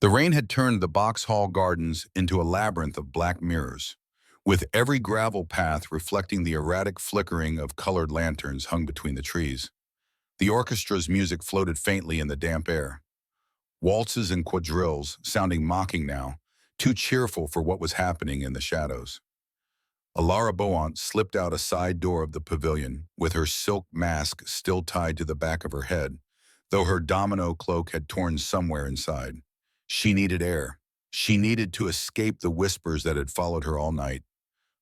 The rain had turned the Boxhall Gardens into a labyrinth of black mirrors, with every gravel path reflecting the erratic flickering of colored lanterns hung between the trees. The orchestra's music floated faintly in the damp air, waltzes and quadrilles sounding mocking now, too cheerful for what was happening in the shadows. Alara Boant slipped out a side door of the pavilion, with her silk mask still tied to the back of her head, though her domino cloak had torn somewhere inside. She needed air. She needed to escape the whispers that had followed her all night.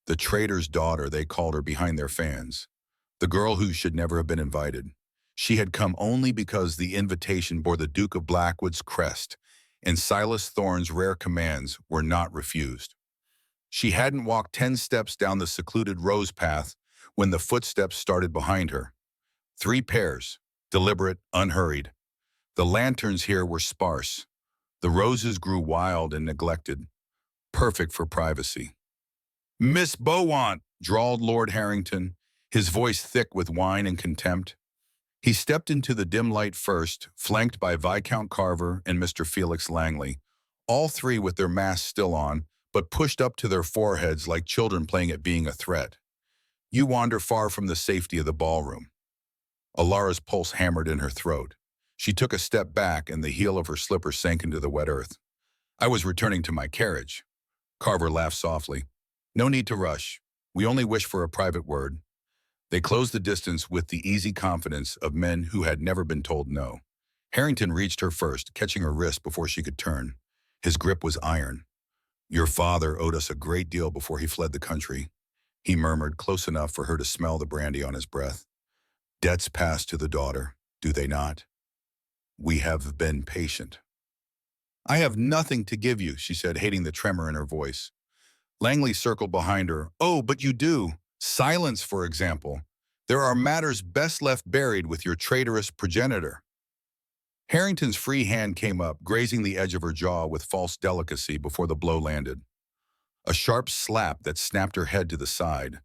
The traitor's daughter, they called her behind their fans. The girl who should never have been invited. She had come only because the invitation bore the Duke of Blackwood's crest, and Silas Thorne's rare commands were not refused. She hadn't walked 10 steps down the secluded rose path when the footsteps started behind her. 3 pairs, deliberate, unhurried. The lanterns here were sparse. The roses grew wild and neglected, perfect for privacy. "Miss Beaumont," drawled Lord Harrington, his voice thick with wine and contempt. He stepped into the dim light first, flanked by Viscount Carver and Mr. Felix Langley, all three with their masks still on, but pushed up to their foreheads like children playing at being a threat. "You wander far from the safety of the ballroom." Alara's pulse hammered in her throat. She took a step back and the heel of her slipper sank into the wet earth. "I was returning to my carriage." Carver laughed softly. "No need to rush. We only wish for a private word." They closed the distance with the easy confidence of men who had never been told no. Harrington reached her first, catching her wrist before she could turn. His grip was iron. "Your father owed us a great deal before he fled the country," he murmured, close enough for her to smell the brandy on his breath. "Debts pass to the daughter, do they not? We have been patient." "I have nothing to give you," she said, hating the tremor in her voice. Langley circled behind her. "Oh, but you do. Silence, for example. There are matters best left buried with your traitorous progenitor." Harrington's free hand came up, grazing the edge of her jaw with false delicacy before the blow landed. A sharp slap that snapped her head to the side.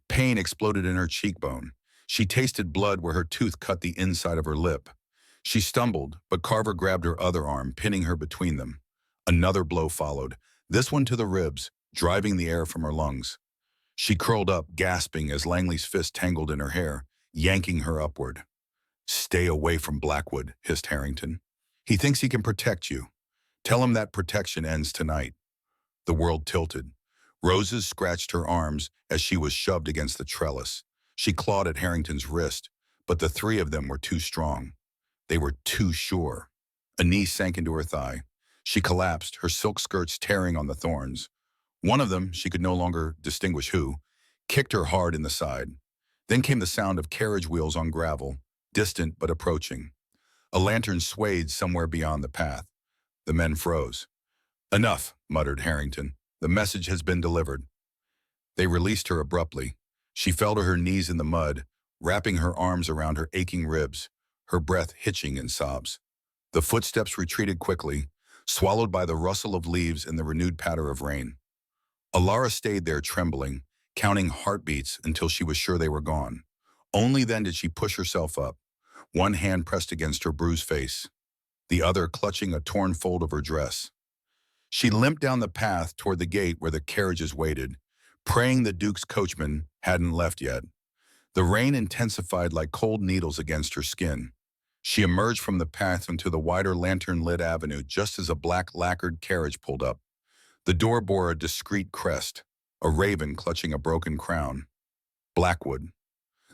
Pain exploded in her cheekbone. She tasted blood where her tooth cut the inside of her lip. She stumbled, but Carver grabbed her other arm, pinning her between them. Another blow followed, this one to the ribs, driving the air from her lungs. She curled up, gasping as Langley's fist tangled in her hair, yanking her upward. "Stay away from Blackwood," hissed Harrington. "He thinks he can protect you. Tell him that protection ends tonight." The world tilted. Roses scratched her arms as she was shoved against the trellis. She clawed at Harrington's wrist, but the three of them were too strong. They were too sure. A knee sank into her thigh. She collapsed, her silk skirts tearing on the thorns. One of them, she could no longer distinguish who, kicked her hard in the side. Then came the sound of carriage wheels on gravel, distant but approaching. A lantern swayed somewhere beyond the path. The men froze. "Enough," muttered Harrington. "The message has been delivered." They released her abruptly. She fell to her knees in the mud, wrapping her arms around her aching ribs, her breath hitching in sobs. The footsteps retreated quickly, swallowed by the rustle of leaves and the renewed patter of rain. Alara stayed there trembling, counting heartbeats until she was sure they were gone. Only then did she push herself up, one hand pressed against her bruised face, the other clutching a torn fold of her dress. She limped down the path toward the gate where the carriages waited, praying the Duke's coachman hadn't left yet. The rain intensified like cold needles against her skin. She emerged from the path into the wider lantern-lit avenue just as a black lacquered carriage pulled up. The door bore a discreet crest, a raven clutching a broken crown. Blackwood.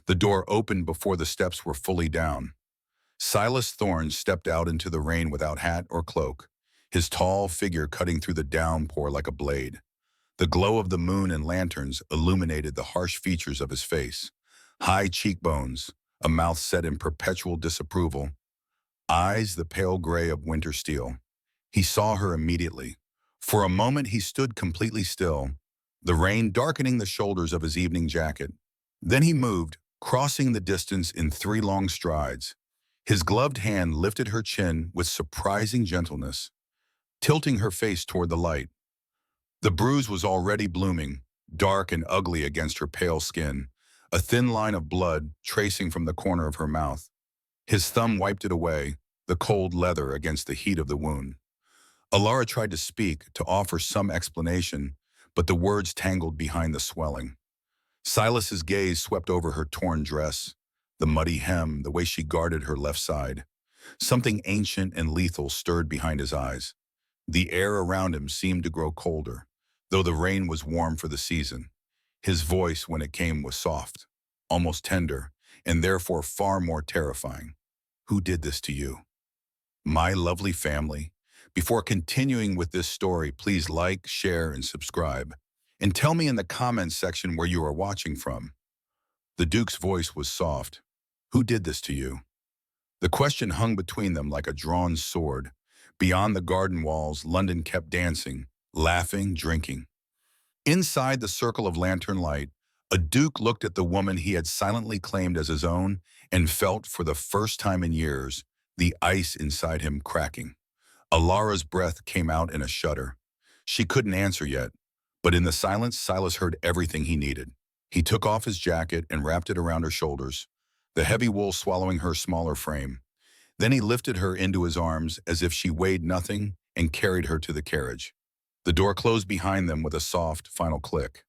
The door opened before the steps were fully down. Silas Thorne stepped out into the rain without hat or cloak, his tall figure cutting through the downpour like a blade. The glow of the moon and lanterns illuminated the harsh features of his face. High cheekbones, a mouth set in perpetual disapproval, eyes the pale gray of winter steel. He saw her immediately. For a moment he stood completely still, the rain darkening the shoulders of his evening jacket. Then he moved, crossing the distance in 3 long strides. His gloved hand lifted her chin with surprising gentleness, tilting her face toward the light. The bruise was already blooming, dark and ugly against her pale skin, a thin line of blood tracing from the corner of her mouth. His thumb wiped it away, the cold leather against the heat of the wound. Alara tried to speak, to offer some explanation, but the words tangled behind the swelling. Silas's gaze swept over her torn dress, the muddy hem, the way she guarded her left side. Something ancient and lethal stirred behind his eyes. The air around him seemed to grow colder, though the rain was warm for the season. His voice, when it came, was soft, almost tender, and therefore far more terrifying. Who did this to you? My lovely family. Before continuing with this story, please like, share, and subscribe. And tell me in the comments section where you are watching from. The Duke's voice was soft. Who did this to you? The question hung between them like a drawn sword. Beyond the garden walls, London kept dancing, laughing, drinking. Inside the circle of lantern light, a Duke looked at the woman he had silently claimed as his own and felt for the first time in years the ice inside him cracking. Alara's breath came out in a shudder. She couldn't answer yet, but in the silence, Silas heard everything he needed. He took off his jacket and wrapped it around her shoulders, the heavy wool swallowing her smaller frame. Then he lifted her into his arms as if she weighed nothing and carried her to the carriage. The door closed behind them with a soft, final click.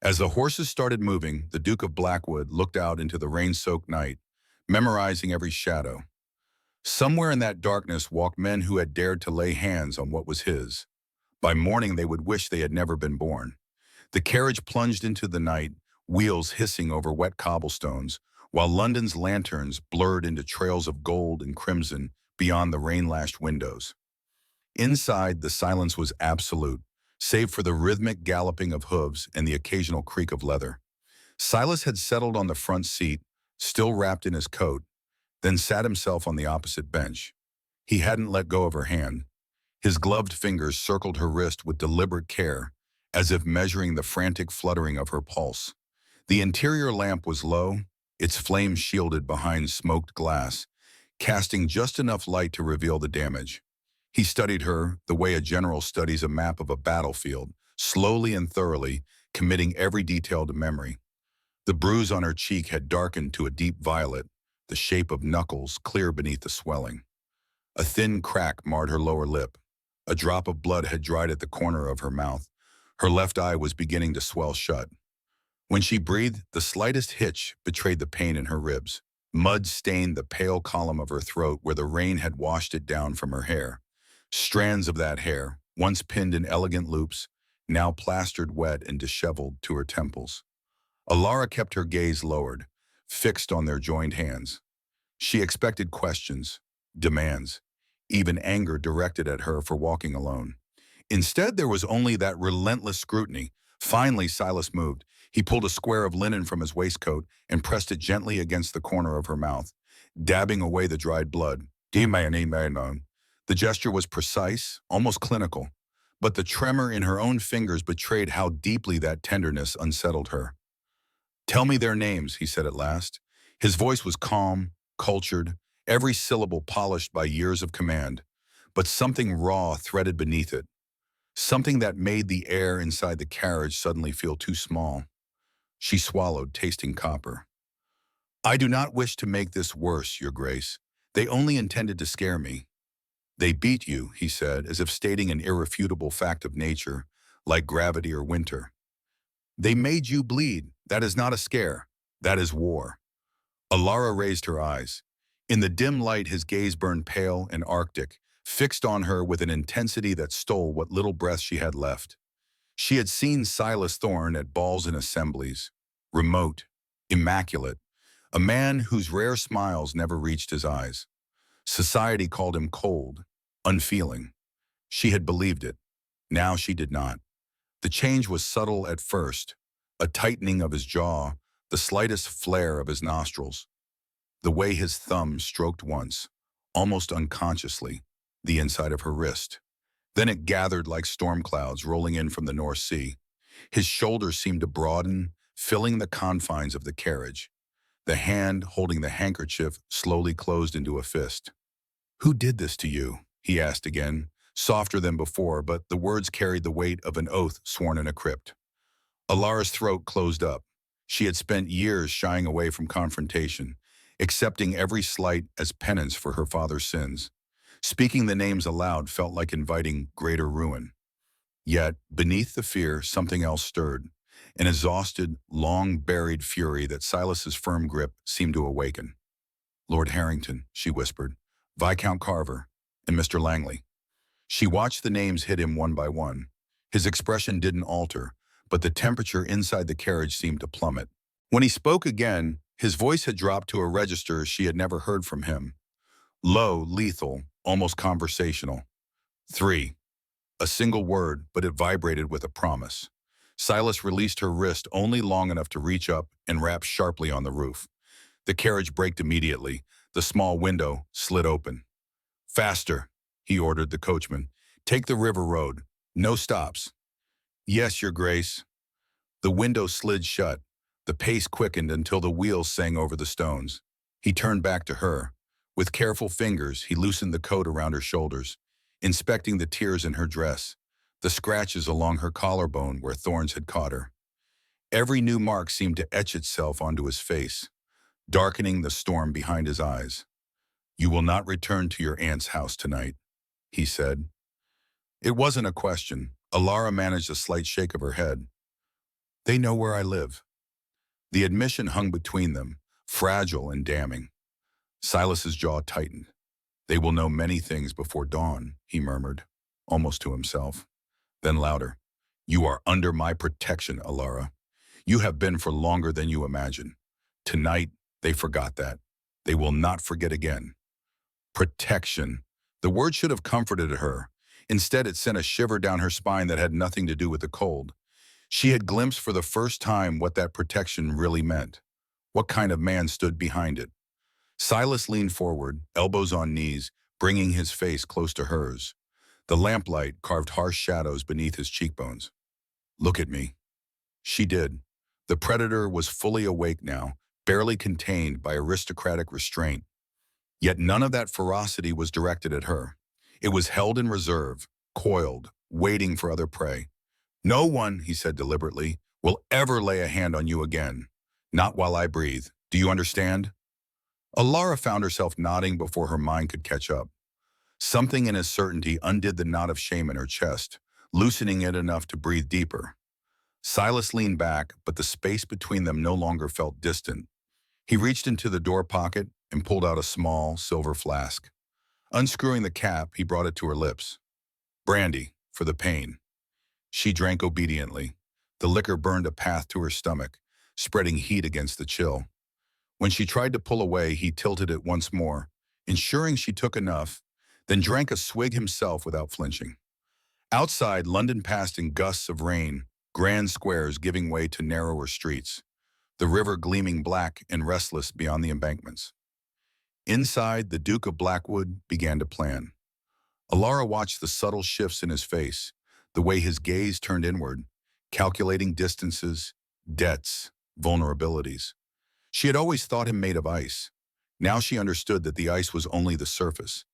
As the horses started moving, the Duke of Blackwood looked out into the rain-soaked night, memorizing every shadow. Somewhere in that darkness walked men who had dared to lay hands on what was his. By morning they would wish they had never been born. The carriage plunged into the night, wheels hissing over wet cobblestones, while London's lanterns blurred into trails of gold and crimson beyond the rain-lashed windows. Inside, the silence was absolute, save for the rhythmic galloping of hooves and the occasional creak of leather. Silas had settled on the front seat, still wrapped in his coat, then sat himself on the opposite bench. He hadn't let go of her hand. His gloved fingers circled her wrist with deliberate care, as if measuring the frantic fluttering of her pulse. The interior lamp was low, its flame shielded behind smoked glass, casting just enough light to reveal the damage. He studied her the way a general studies a map of a battlefield, slowly and thoroughly, committing every detail to memory. The bruise on her cheek had darkened to a deep violet, the shape of knuckles clear beneath the swelling. A thin crack marred her lower lip. A drop of blood had dried at the corner of her mouth. Her left eye was beginning to swell shut. When she breathed, the slightest hitch betrayed the pain in her ribs. Mud stained the pale column of her throat where the rain had washed it down from her hair. Strands of that hair, once pinned in elegant loops, now plastered wet and disheveled to her temples. Alara kept her gaze lowered, fixed on their joined hands. She expected questions, demands, even anger directed at her for walking alone. Instead, there was only that relentless scrutiny. Finally, Silas moved. He pulled a square of linen from his waistcoat and pressed it gently against the corner of her mouth, dabbing away the dried blood. The gesture was precise, almost clinical, but the tremor in her own fingers betrayed how deeply that tenderness unsettled her. "Tell me their names," he said at last. His voice was calm, cultured, every syllable polished by years of command, but something raw threaded beneath it, something that made the air inside the carriage suddenly feel too small. She swallowed, tasting copper. "I do not wish to make this worse, Your Grace. They only intended to scare me." "They beat you," he said, as if stating an irrefutable fact of nature, like gravity or winter. "They made you bleed. That is not a scare. That is war." Alara raised her eyes. In the dim light, his gaze burned pale and arctic, fixed on her with an intensity that stole what little breath she had left. She had seen Silas Thorne at balls and assemblies, remote, immaculate, a man whose rare smiles never reached his eyes. Society called him cold, unfeeling. She had believed it. Now she did not. The change was subtle at first, a tightening of his jaw, the slightest flare of his nostrils, the way his thumb stroked once, almost unconsciously, the inside of her wrist. Then it gathered like storm clouds rolling in from the North Sea. His shoulders seemed to broaden, filling the confines of the carriage. The hand holding the handkerchief slowly closed into a fist. "Who did this to you?" he asked again, softer than before, but the words carried the weight of an oath sworn in a crypt. Alara's throat closed up. She had spent years shying away from confrontation, accepting every slight as penance for her father's sins. Speaking the names aloud felt like inviting greater ruin. Yet, beneath the fear, something else stirred. An exhausted, long-buried fury that Silas's firm grip seemed to awaken. "Lord Harrington," she whispered, "Viscount Carver, and Mr. Langley." She watched the names hit him one by one. His expression didn't alter, but the temperature inside the carriage seemed to plummet. When he spoke again, his voice had dropped to a register she had never heard from him. Low, lethal, almost conversational. "3." A single word, but it vibrated with a promise. Silas released her wrist only long enough to reach up and rap sharply on the roof. The carriage braked immediately. The small window slid open. "Faster," he ordered the coachman. "Take the river road. No stops." "Yes, Your Grace." The window slid shut. The pace quickened until the wheels sang over the stones. He turned back to her. With careful fingers, he loosened the coat around her shoulders, inspecting the tears in her dress, the scratches along her collarbone where thorns had caught her. Every new mark seemed to etch itself onto his face, darkening the storm behind his eyes. "You will not return to your aunt's house tonight," he said. It wasn't a question. Alara managed a slight shake of her head. "They know where I live." The admission hung between them, fragile and damning. Silas's jaw tightened. "They will know many things before dawn," he murmured, almost to himself. Then louder, "You are under my protection, Alara. You have been for longer than you imagine. Tonight, they forgot that. They will not forget again." Protection. The word should have comforted her. Instead, it sent a shiver down her spine that had nothing to do with the cold. She had glimpsed for the first time what that protection really meant. What kind of man stood behind it? Silas leaned forward, elbows on knees, bringing his face close to hers. The lamplight carved harsh shadows beneath his cheekbones. "Look at me." She did. The predator was fully awake now, barely contained by aristocratic restraint. Yet none of that ferocity was directed at her. It was held in reserve, coiled, waiting for other prey. "No one," he said deliberately, "will ever lay a hand on you again. Not while I breathe. Do you understand?" Alara found herself nodding before her mind could catch up. Something in his certainty undid the knot of shame in her chest, loosening it enough to breathe deeper. Silas leaned back, but the space between them no longer felt distant. He reached into the door pocket and pulled out a small, silver flask. Unscrewing the cap, he brought it to her lips. "Brandy, for the pain." She drank obediently. The liquor burned a path to her stomach, spreading heat against the chill. When she tried to pull away, he tilted it once more, ensuring she took enough, then drank a swig himself without flinching. Outside, London passed in gusts of rain, grand squares giving way to narrower streets, the river gleaming black and restless beyond the embankments. Inside, the Duke of Blackwood began to plan. Alara watched the subtle shifts in his face, the way his gaze turned inward, calculating distances, debts, vulnerabilities. She had always thought him made of ice. Now she understood that the ice was only the surface,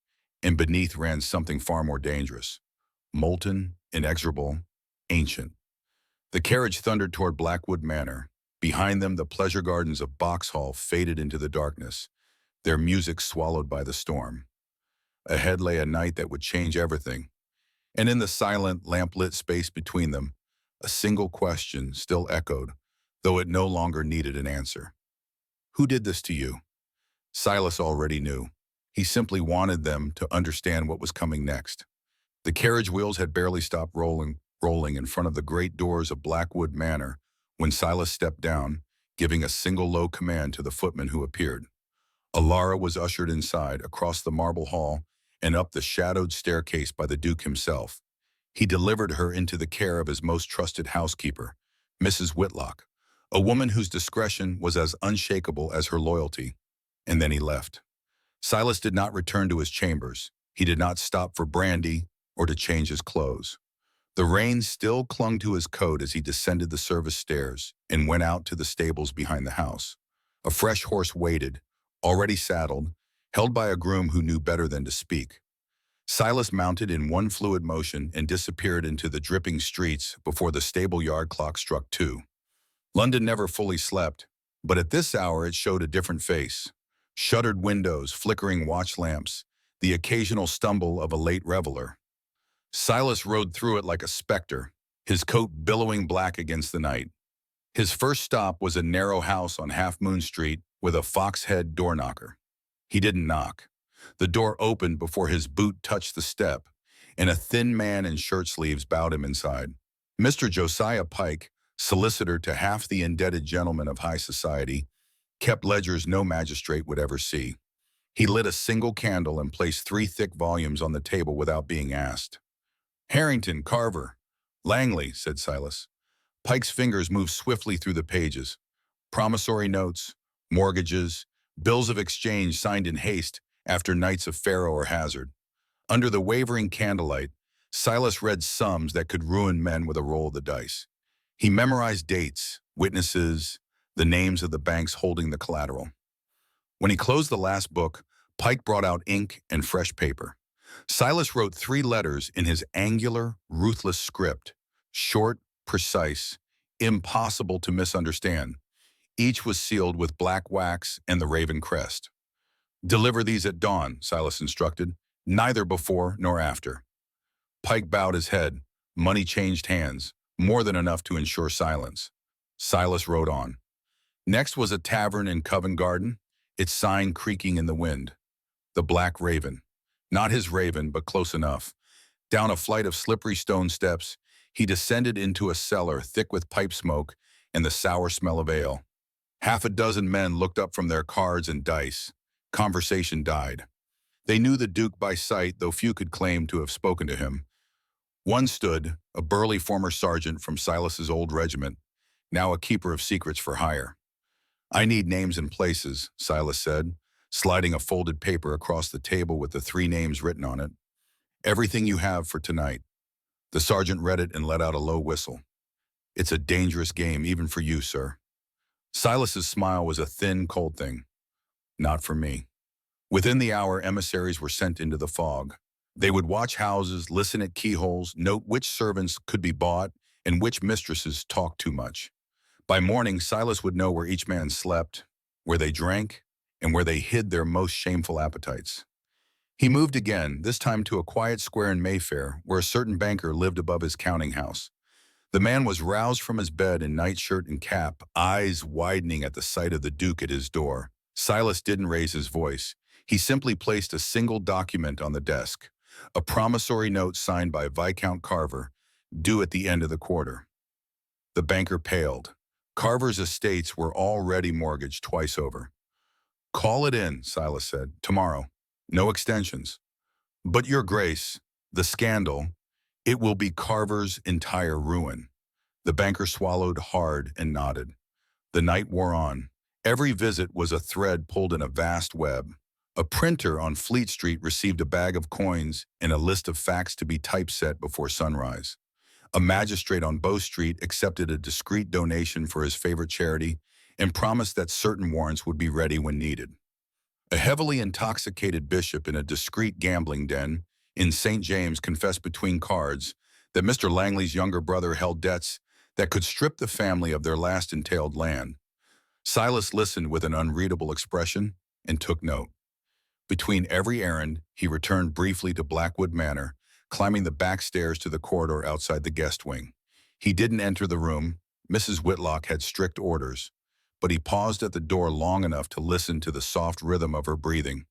and beneath ran something far more dangerous. Molten, inexorable, ancient. The carriage thundered toward Blackwood Manor. Behind them, the pleasure gardens of Boxhall faded into the darkness, their music swallowed by the storm. Ahead lay a night that would change everything. And in the silent, lamp-lit space between them, a single question still echoed, though it no longer needed an answer. Who did this to you? Silas already knew. He simply wanted them to understand what was coming next. The carriage wheels had barely stopped rolling in front of the great doors of Blackwood Manor when Silas stepped down, giving a single low command to the footman who appeared. Alara was ushered inside, across the marble hall, and up the shadowed staircase by the Duke himself. He delivered her into the care of his most trusted housekeeper, Mrs. Whitlock, a woman whose discretion was as unshakable as her loyalty. And then he left. Silas did not return to his chambers. He did not stop for brandy or to change his clothes. The reins still clung to his coat as he descended the service stairs and went out to the stables behind the house. A fresh horse waited, already saddled, held by a groom who knew better than to speak. Silas mounted in one fluid motion and disappeared into the dripping streets before the stable yard clock struck 2. London never fully slept, but at this hour it showed a different face. Shuttered windows, flickering watch lamps, the occasional stumble of a late reveler. Silas rode through it like a specter, his coat billowing black against the night. His first stop was a narrow house on Half Moon Street with a fox-head door knocker. He didn't knock. The door opened before his boot touched the step, and a thin man in shirt sleeves bowed him inside. Mr. Josiah Pike, solicitor to half the indebted gentlemen of high society, kept ledgers no magistrate would ever see. He lit a single candle and placed 3 thick volumes on the table without being asked. "Harrington, Carver, Langley," said Silas. Pike's fingers moved swiftly through the pages. Promissory notes, mortgages, bills of exchange signed in haste after nights of faro or hazard. Under the wavering candlelight, Silas read sums that could ruin men with a roll of the dice. He memorized dates, witnesses, the names of the banks holding the collateral. When he closed the last book, Pike brought out ink and fresh paper. Silas wrote 3 letters in his angular, ruthless script, short, precise, impossible to misunderstand. Each was sealed with black wax and the raven crest. "Deliver these at dawn," Silas instructed, "neither before nor after." Pike bowed his head. Money changed hands, more than enough to ensure silence. Silas rode on. Next was a tavern in Covent Garden, its sign creaking in the wind. The Black Raven. Not his raven, but close enough. Down a flight of slippery stone steps, he descended into a cellar thick with pipe smoke and the sour smell of ale. Half a dozen men looked up from their cards and dice. Conversation died. They knew the Duke by sight, though few could claim to have spoken to him. One stood, a burly former sergeant from Silas's old regiment, now a keeper of secrets for hire. "I need names and places," Silas said, sliding a folded paper across the table with the 3 names written on it. "Everything you have for tonight." The sergeant read it and let out a low whistle. "It's a dangerous game, even for you, sir." Silas's smile was a thin, cold thing. "Not for me." Within the hour, emissaries were sent into the fog. They would watch houses, listen at keyholes, note which servants could be bought and which mistresses talked too much. By morning, Silas would know where each man slept, where they drank, and where they hid their most shameful appetites. He moved again, this time to a quiet square in Mayfair, where a certain banker lived above his counting house. The man was roused from his bed in nightshirt and cap, eyes widening at the sight of the Duke at his door. Silas didn't raise his voice. He simply placed a single document on the desk, a promissory note signed by Viscount Carver, due at the end of the quarter. The banker paled. Carver's estates were already mortgaged twice over. "Call it in," Silas said, "tomorrow. No extensions. But, Your Grace, the scandal, it will be Carver's entire ruin." The banker swallowed hard and nodded. The night wore on. Every visit was a thread pulled in a vast web. A printer on Fleet Street received a bag of coins and a list of facts to be typeset before sunrise. A magistrate on Bow Street accepted a discreet donation for his favorite charity and promised that certain warrants would be ready when needed. A heavily intoxicated bishop in a discreet gambling den in St. James confessed between cards that Mr. Langley's younger brother held debts that could strip the family of their last entailed land. Silas listened with an unreadable expression and took note. Between every errand, he returned briefly to Blackwood Manor, climbing the back stairs to the corridor outside the guest wing. He didn't enter the room. Mrs. Whitlock had strict orders, but he paused at the door long enough to listen to the soft rhythm of her breathing.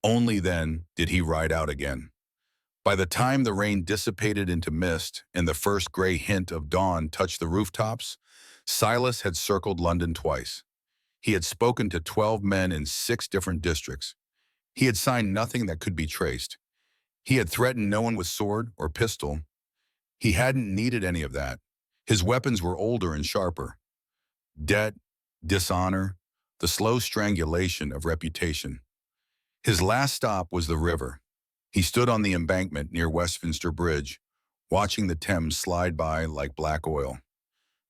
Only then did he ride out again. By the time the rain dissipated into mist and the first gray hint of dawn touched the rooftops, Silas had circled London twice. He had spoken to 12 men in 6 different districts. He had signed nothing that could be traced. He had threatened no one with sword or pistol. He hadn't needed any of that. His weapons were older and sharper. Debt, dishonor, the slow strangulation of reputation. His last stop was the river. He stood on the embankment near Westminster Bridge, watching the Thames slide by like black oil.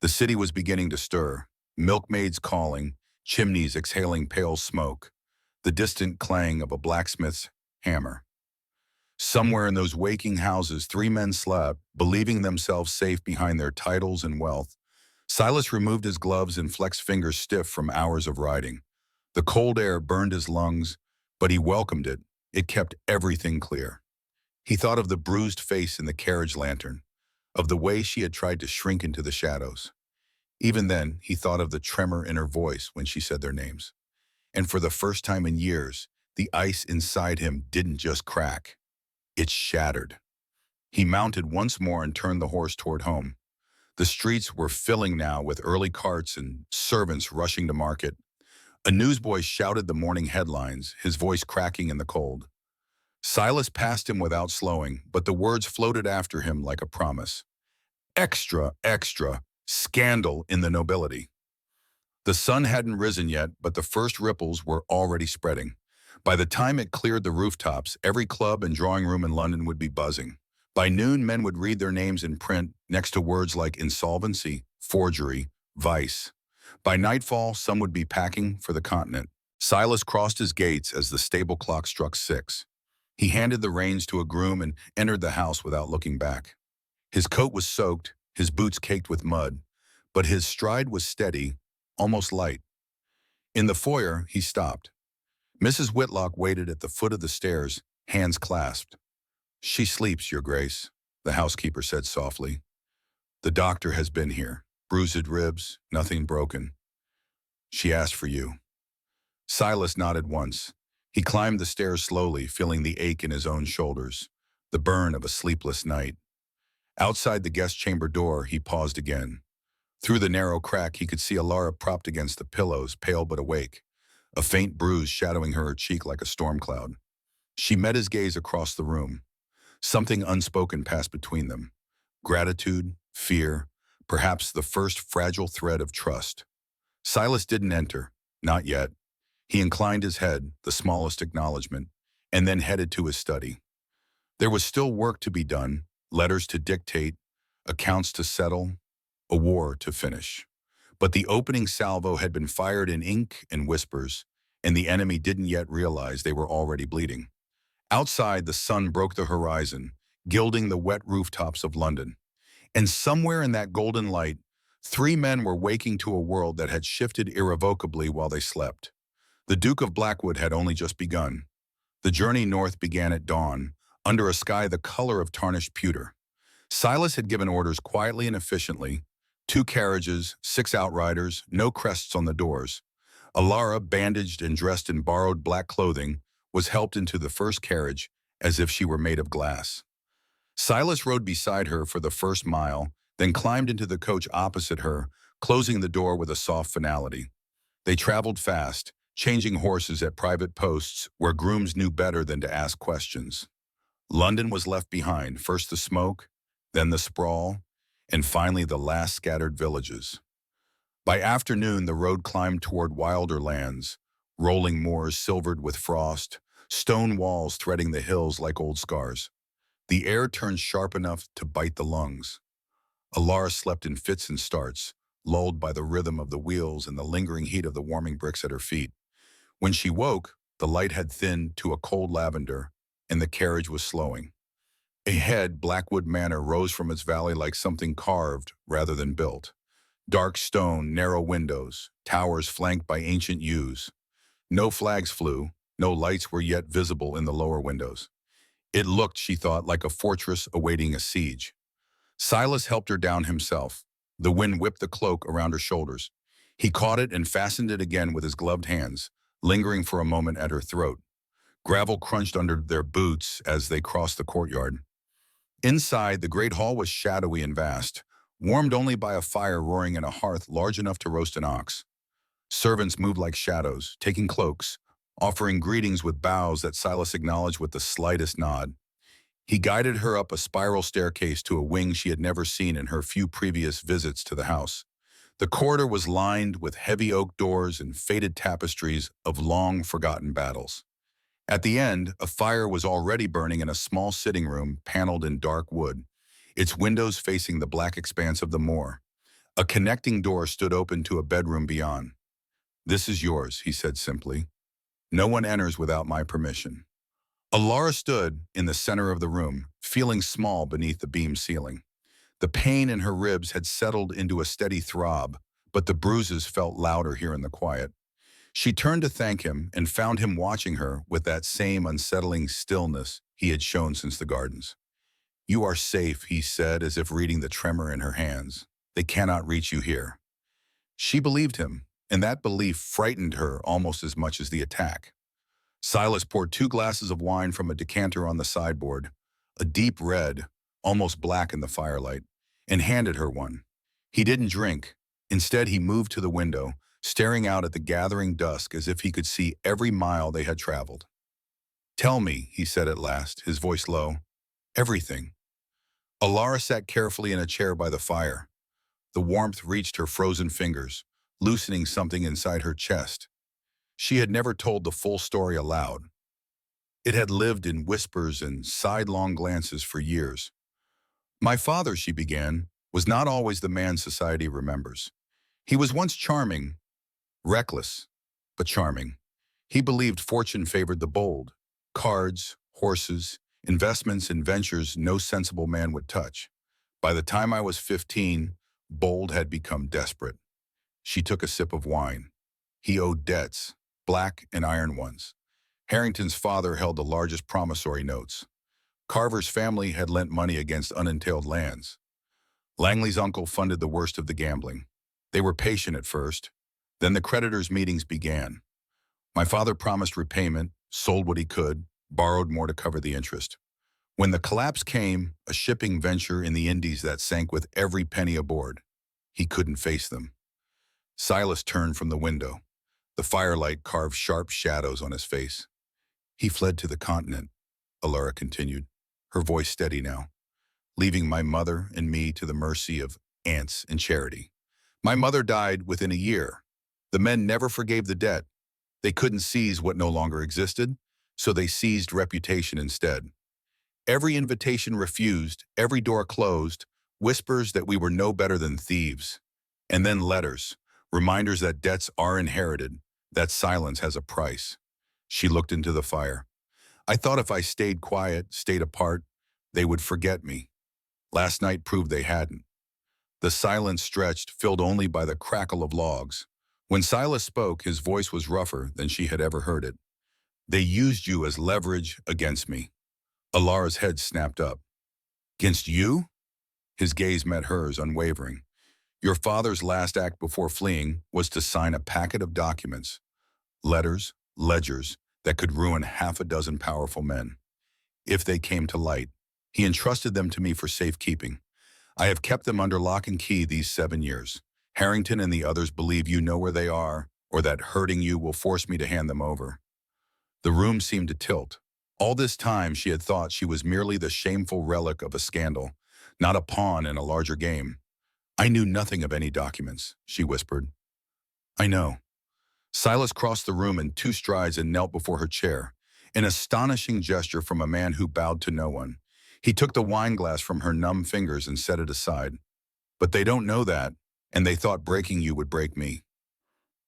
The city was beginning to stir, milkmaids calling, chimneys exhaling pale smoke, the distant clang of a blacksmith's hammer. Somewhere in those waking houses, 3 men slept, believing themselves safe behind their titles and wealth. Silas removed his gloves and flexed fingers stiff from hours of riding. The cold air burned his lungs, but he welcomed it, It kept everything clear. He thought of the bruised face in the carriage lantern, of the way she had tried to shrink into the shadows. Even then, he thought of the tremor in her voice when she said their names. And for the first time in years, the ice inside him didn't just crack. It shattered. He mounted once more and turned the horse toward home. The streets were filling now with early carts and servants rushing to market. A newsboy shouted the morning headlines, his voice cracking in the cold. Silas passed him without slowing, but the words floated after him like a promise. Extra, extra, scandal in the nobility. The sun hadn't risen yet, but the first ripples were already spreading. By the time it cleared the rooftops, every club and drawing room in London would be buzzing. By noon, men would read their names in print next to words like insolvency, forgery, vice. By nightfall, some would be packing for the continent. Silas crossed his gates as the stable clock struck 6. He handed the reins to a groom and entered the house without looking back. His coat was soaked, his boots caked with mud, but his stride was steady, almost light. In the foyer, he stopped. Mrs. Whitlock waited at the foot of the stairs, hands clasped. "She sleeps, Your Grace," the housekeeper said softly. "The doctor has been here. Bruised ribs, nothing broken. She asked for you." Silas nodded once. He climbed the stairs slowly, feeling the ache in his own shoulders, the burn of a sleepless night. Outside the guest chamber door, he paused again. Through the narrow crack, he could see Alara propped against the pillows, pale but awake, a faint bruise shadowing her cheek like a storm cloud. She met his gaze across the room. Something unspoken passed between them. Gratitude, fear, perhaps the first fragile thread of trust. Silas didn't enter, not yet. He inclined his head, the smallest acknowledgement, and then headed to his study. There was still work to be done, letters to dictate, accounts to settle, a war to finish. But the opening salvo had been fired in ink and whispers, and the enemy didn't yet realize they were already bleeding. Outside, the sun broke the horizon, gilding the wet rooftops of London. And somewhere in that golden light, 3 men were waking to a world that had shifted irrevocably while they slept. The Duke of Blackwood had only just begun. The journey north began at dawn, under a sky the color of tarnished pewter. Silas had given orders quietly and efficiently. 2 carriages, 6 outriders, no crests on the doors. Alara, bandaged and dressed in borrowed black clothing, was helped into the first carriage as if she were made of glass. Silas rode beside her for the first mile, then climbed into the coach opposite her, closing the door with a soft finality. They traveled fast, changing horses at private posts where grooms knew better than to ask questions. London was left behind, first the smoke, then the sprawl, and finally the last scattered villages. By afternoon, the road climbed toward wilder lands, rolling moors silvered with frost, stone walls threading the hills like old scars. The air turned sharp enough to bite the lungs. Alara slept in fits and starts, lulled by the rhythm of the wheels and the lingering heat of the warming bricks at her feet. When she woke, the light had thinned to a cold lavender, and the carriage was slowing. Ahead, Blackwood Manor rose from its valley like something carved rather than built. Dark stone, narrow windows, towers flanked by ancient yews. No flags flew, no lights were yet visible in the lower windows. It looked, she thought, like a fortress awaiting a siege. Silas helped her down himself. The wind whipped the cloak around her shoulders. He caught it and fastened it again with his gloved hands, lingering for a moment at her throat. Gravel crunched under their boots as they crossed the courtyard. Inside, the great hall was shadowy and vast, warmed only by a fire roaring in a hearth large enough to roast an ox. Servants moved like shadows, taking cloaks, offering greetings with bows that Silas acknowledged with the slightest nod. He guided her up a spiral staircase to a wing she had never seen in her few previous visits to the house. The corridor was lined with heavy oak doors and faded tapestries of long-forgotten battles. At the end, a fire was already burning in a small sitting room paneled in dark wood, its windows facing the black expanse of the moor. A connecting door stood open to a bedroom beyond. "This is yours," he said simply. "No one enters without my permission." Alara stood in the center of the room, feeling small beneath the beam ceiling. The pain in her ribs had settled into a steady throb, but the bruises felt louder here in the quiet. She turned to thank him and found him watching her with that same unsettling stillness he had shown since the gardens. "You are safe," he said, as if reading the tremor in her hands. "They cannot reach you here." She believed him, and that belief frightened her almost as much as the attack. Silas poured 2 glasses of wine from a decanter on the sideboard, a deep red, almost black in the firelight, and handed her one. He didn't drink. Instead, he moved to the window, staring out at the gathering dusk as if he could see every mile they had traveled. "Tell me," he said at last, his voice low. "Everything." Alara sat carefully in a chair by the fire. The warmth reached her frozen fingers, loosening something inside her chest. She had never told the full story aloud. It had lived in whispers and sidelong glances for years. "My father," she began, "was not always the man society remembers. He was once charming, reckless, but charming. He believed fortune favored the bold. Cards, horses, investments and ventures no sensible man would touch. By the time I was 15, bold had become desperate." She took a sip of wine. "He owed debts, black and iron ones. Harrington's father held the largest promissory notes. Carver's family had lent money against unentailed lands. Langley's uncle funded the worst of the gambling. They were patient at first. Then the creditors' meetings began. My father promised repayment, sold what he could, borrowed more to cover the interest. When the collapse came, a shipping venture in the Indies that sank with every penny aboard, he couldn't face them." Silas turned from the window. The firelight carved sharp shadows on his face. "He fled to the continent," Alara continued, her voice steady now, "leaving my mother and me to the mercy of aunts and charity. My mother died within a year. The men never forgave the debt. They couldn't seize what no longer existed, so they seized reputation instead. Every invitation refused, every door closed, whispers that we were no better than thieves. And then letters, reminders that debts are inherited, that silence has a price." She looked into the fire. "I thought if I stayed quiet, stayed apart, they would forget me. Last night proved they hadn't." The silence stretched, filled only by the crackle of logs. When Silas spoke, his voice was rougher than she had ever heard it. "They used you as leverage against me." Alara's head snapped up. "Against you?" His gaze met hers, unwavering. "Your father's last act before fleeing was to sign a packet of documents, letters, ledgers, that could ruin half a dozen powerful men. If they came to light, he entrusted them to me for safekeeping. I have kept them under lock and key these 7 years. Harrington and the others believe you know where they are, or that hurting you will force me to hand them over." The room seemed to tilt. All this time she had thought she was merely the shameful relic of a scandal, not a pawn in a larger game. "I knew nothing of any documents," she whispered. "I know." Silas crossed the room in 2 strides and knelt before her chair, an astonishing gesture from a man who bowed to no one. He took the wine glass from her numb fingers and set it aside. "But they don't know that, and they thought breaking you would break me."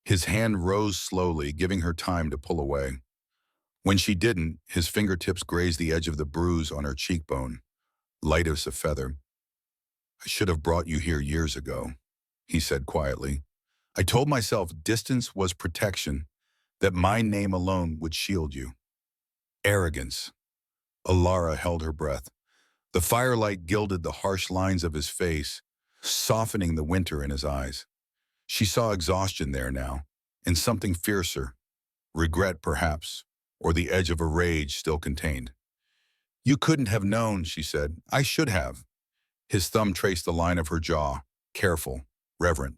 His hand rose slowly, giving her time to pull away. When she didn't, his fingertips grazed the edge of the bruise on her cheekbone, light as a feather. "I should have brought you here years ago," he said quietly. "I told myself distance was protection, that my name alone would shield you." Arrogance. Alara held her breath. The firelight gilded the harsh lines of his face, softening the winter in his eyes. She saw exhaustion there now, and something fiercer, regret perhaps, or the edge of a rage still contained. "You couldn't have known," she said. "I should have." His thumb traced the line of her jaw, careful, reverent.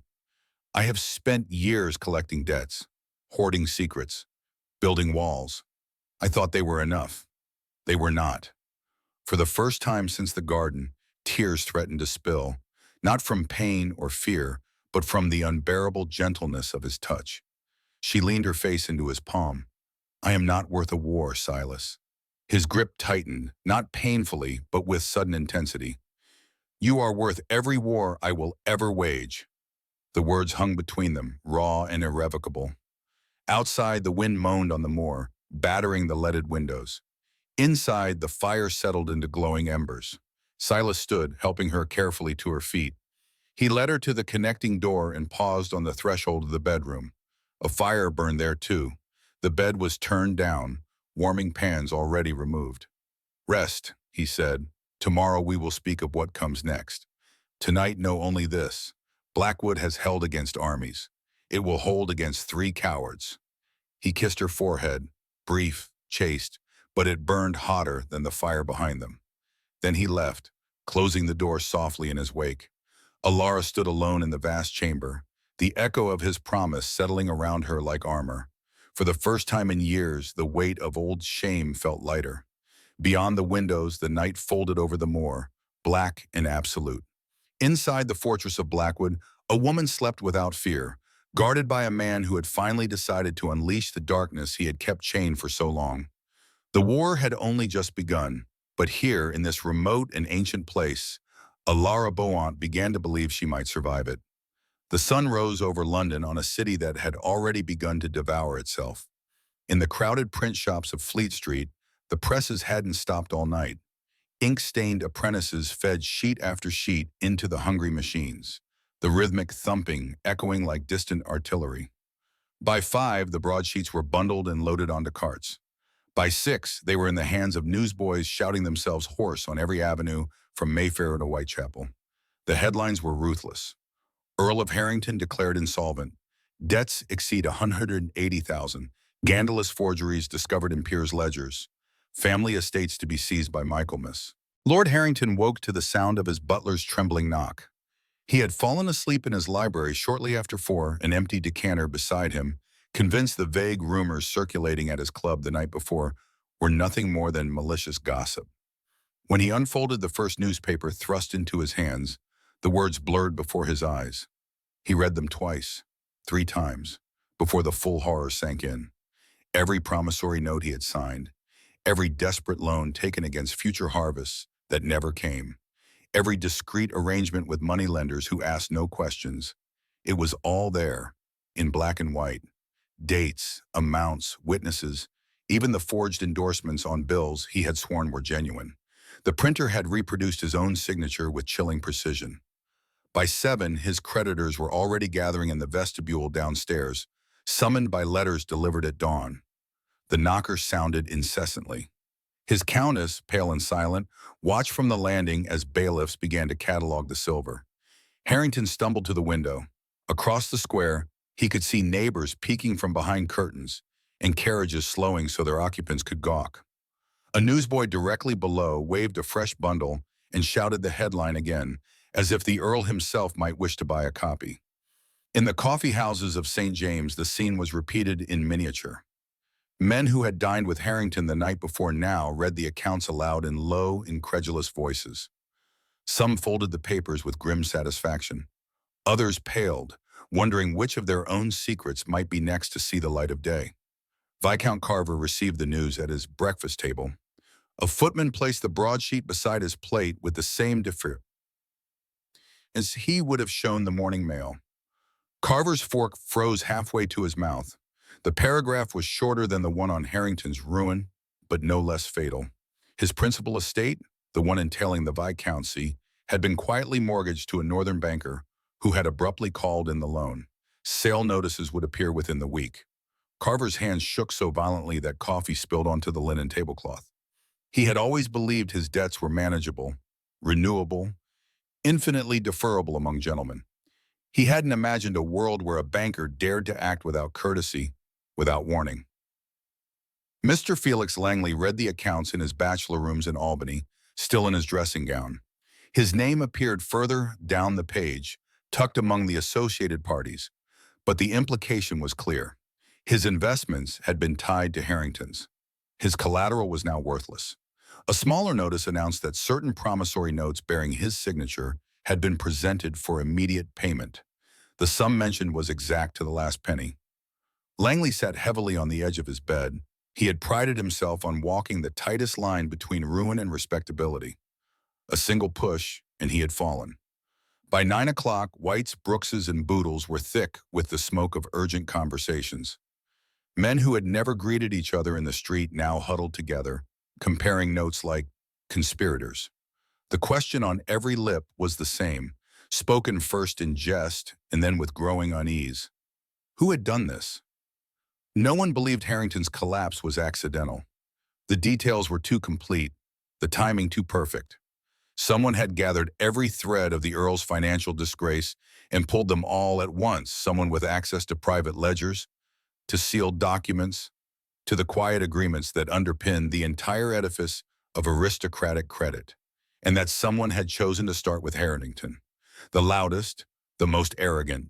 "I have spent years collecting debts, hoarding secrets, building walls. I thought they were enough. They were not." For the first time since the garden, tears threatened to spill, not from pain or fear, but from the unbearable gentleness of his touch. She leaned her face into his palm. "I am not worth a war, Silas." His grip tightened, not painfully, but with sudden intensity. "You are worth every war I will ever wage." The words hung between them, raw and irrevocable. Outside, the wind moaned on the moor, battering the leaded windows. Inside, the fire settled into glowing embers. Silas stood, helping her carefully to her feet. He led her to the connecting door and paused on the threshold of the bedroom. A fire burned there too. The bed was turned down, warming pans already removed. "Rest," he said. "Tomorrow we will speak of what comes next. Tonight know only this. Blackwood has held against armies. It will hold against 3 cowards." He kissed her forehead, brief, chaste, but it burned hotter than the fire behind them. Then he left, closing the door softly in his wake. Alara stood alone in the vast chamber, the echo of his promise settling around her like armor. For the first time in years, the weight of old shame felt lighter. Beyond the windows, the night folded over the moor, black and absolute. Inside the fortress of Blackwood, a woman slept without fear, guarded by a man who had finally decided to unleash the darkness he had kept chained for so long. The war had only just begun, but here, in this remote and ancient place, Alara Boant began to believe she might survive it. The sun rose over London on a city that had already begun to devour itself. In the crowded print shops of Fleet Street, the presses hadn't stopped all night. Ink-stained apprentices fed sheet after sheet into the hungry machines, the rhythmic thumping echoing like distant artillery. By 5, the broadsheets were bundled and loaded onto carts. By 6, they were in the hands of newsboys shouting themselves hoarse on every avenue from Mayfair to Whitechapel. The headlines were ruthless. Earl of Harrington declared insolvent. Debts exceed 180,000. Scandalous forgeries discovered in peers' ledgers. Family estates to be seized by Michaelmas. Lord Harrington woke to the sound of his butler's trembling knock. He had fallen asleep in his library shortly after 4, an empty decanter beside him, convinced the vague rumors circulating at his club the night before were nothing more than malicious gossip. When he unfolded the first newspaper thrust into his hands, the words blurred before his eyes. He read them twice, 3 times, before the full horror sank in. Every promissory note he had signed, every desperate loan taken against future harvests that never came, every discreet arrangement with moneylenders who asked no questions. It was all there, in black and white. Dates, amounts, witnesses, even the forged endorsements on bills he had sworn were genuine. The printer had reproduced his own signature with chilling precision. By 7, his creditors were already gathering in the vestibule downstairs, summoned by letters delivered at dawn. The knocker sounded incessantly. His countess, pale and silent, watched from the landing as bailiffs began to catalog the silver. Harrington stumbled to the window. Across the square, he could see neighbors peeking from behind curtains and carriages slowing so their occupants could gawk. A newsboy directly below waved a fresh bundle and shouted the headline again, as if the Earl himself might wish to buy a copy. In the coffee houses of St. James, the scene was repeated in miniature. Men who had dined with Harrington the night before now read the accounts aloud in low, incredulous voices. Some folded the papers with grim satisfaction. Others paled, wondering which of their own secrets might be next to see the light of day. Viscount Carver received the news at his breakfast table. A footman placed the broadsheet beside his plate with the same defer as he would have shown the morning mail. Carver's fork froze halfway to his mouth. The paragraph was shorter than the one on Harrington's ruin, but no less fatal. His principal estate, the one entailing the viscountcy, had been quietly mortgaged to a northern banker who had abruptly called in the loan. Sale notices would appear within the week. Carver's hands shook so violently that coffee spilled onto the linen tablecloth. He had always believed his debts were manageable, renewable, infinitely deferrable among gentlemen. He hadn't imagined a world where a banker dared to act without courtesy, without warning. Mr. Felix Langley read the accounts in his bachelor rooms in Albany, still in his dressing gown. His name appeared further down the page, tucked among the associated parties, but the implication was clear. His investments had been tied to Harrington's. His collateral was now worthless. A smaller notice announced that certain promissory notes bearing his signature had been presented for immediate payment. The sum mentioned was exact to the last penny. Langley sat heavily on the edge of his bed. He had prided himself on walking the tightest line between ruin and respectability. A single push, and he had fallen. By 9 o'clock, Whites, Brookses, and Boodles were thick with the smoke of urgent conversations. Men who had never greeted each other in the street now huddled together, comparing notes like conspirators. The question on every lip was the same, spoken first in jest and then with growing unease. Who had done this? No one believed Harrington's collapse was accidental. The details were too complete, the timing too perfect. Someone had gathered every thread of the Earl's financial disgrace and pulled them all at once, someone with access to private ledgers, to sealed documents, to the quiet agreements that underpinned the entire edifice of aristocratic credit. And that someone had chosen to start with Harrington, the loudest, the most arrogant,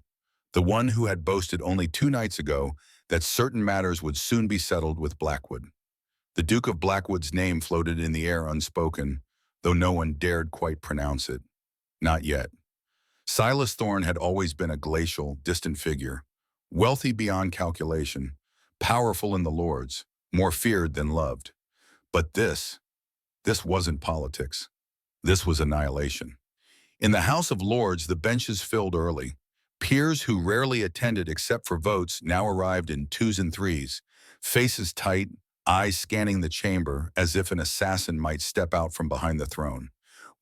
the one who had boasted only 2 nights ago that certain matters would soon be settled with Blackwood. The Duke of Blackwood's name floated in the air unspoken, though no one dared quite pronounce it. Not yet. Silas Thorne had always been a glacial, distant figure, wealthy beyond calculation, powerful in the Lords, more feared than loved. But this wasn't politics. This was annihilation. In the House of Lords, the benches filled early. Peers who rarely attended except for votes now arrived in twos and threes, faces tight, eyes scanning the chamber as if an assassin might step out from behind the throne.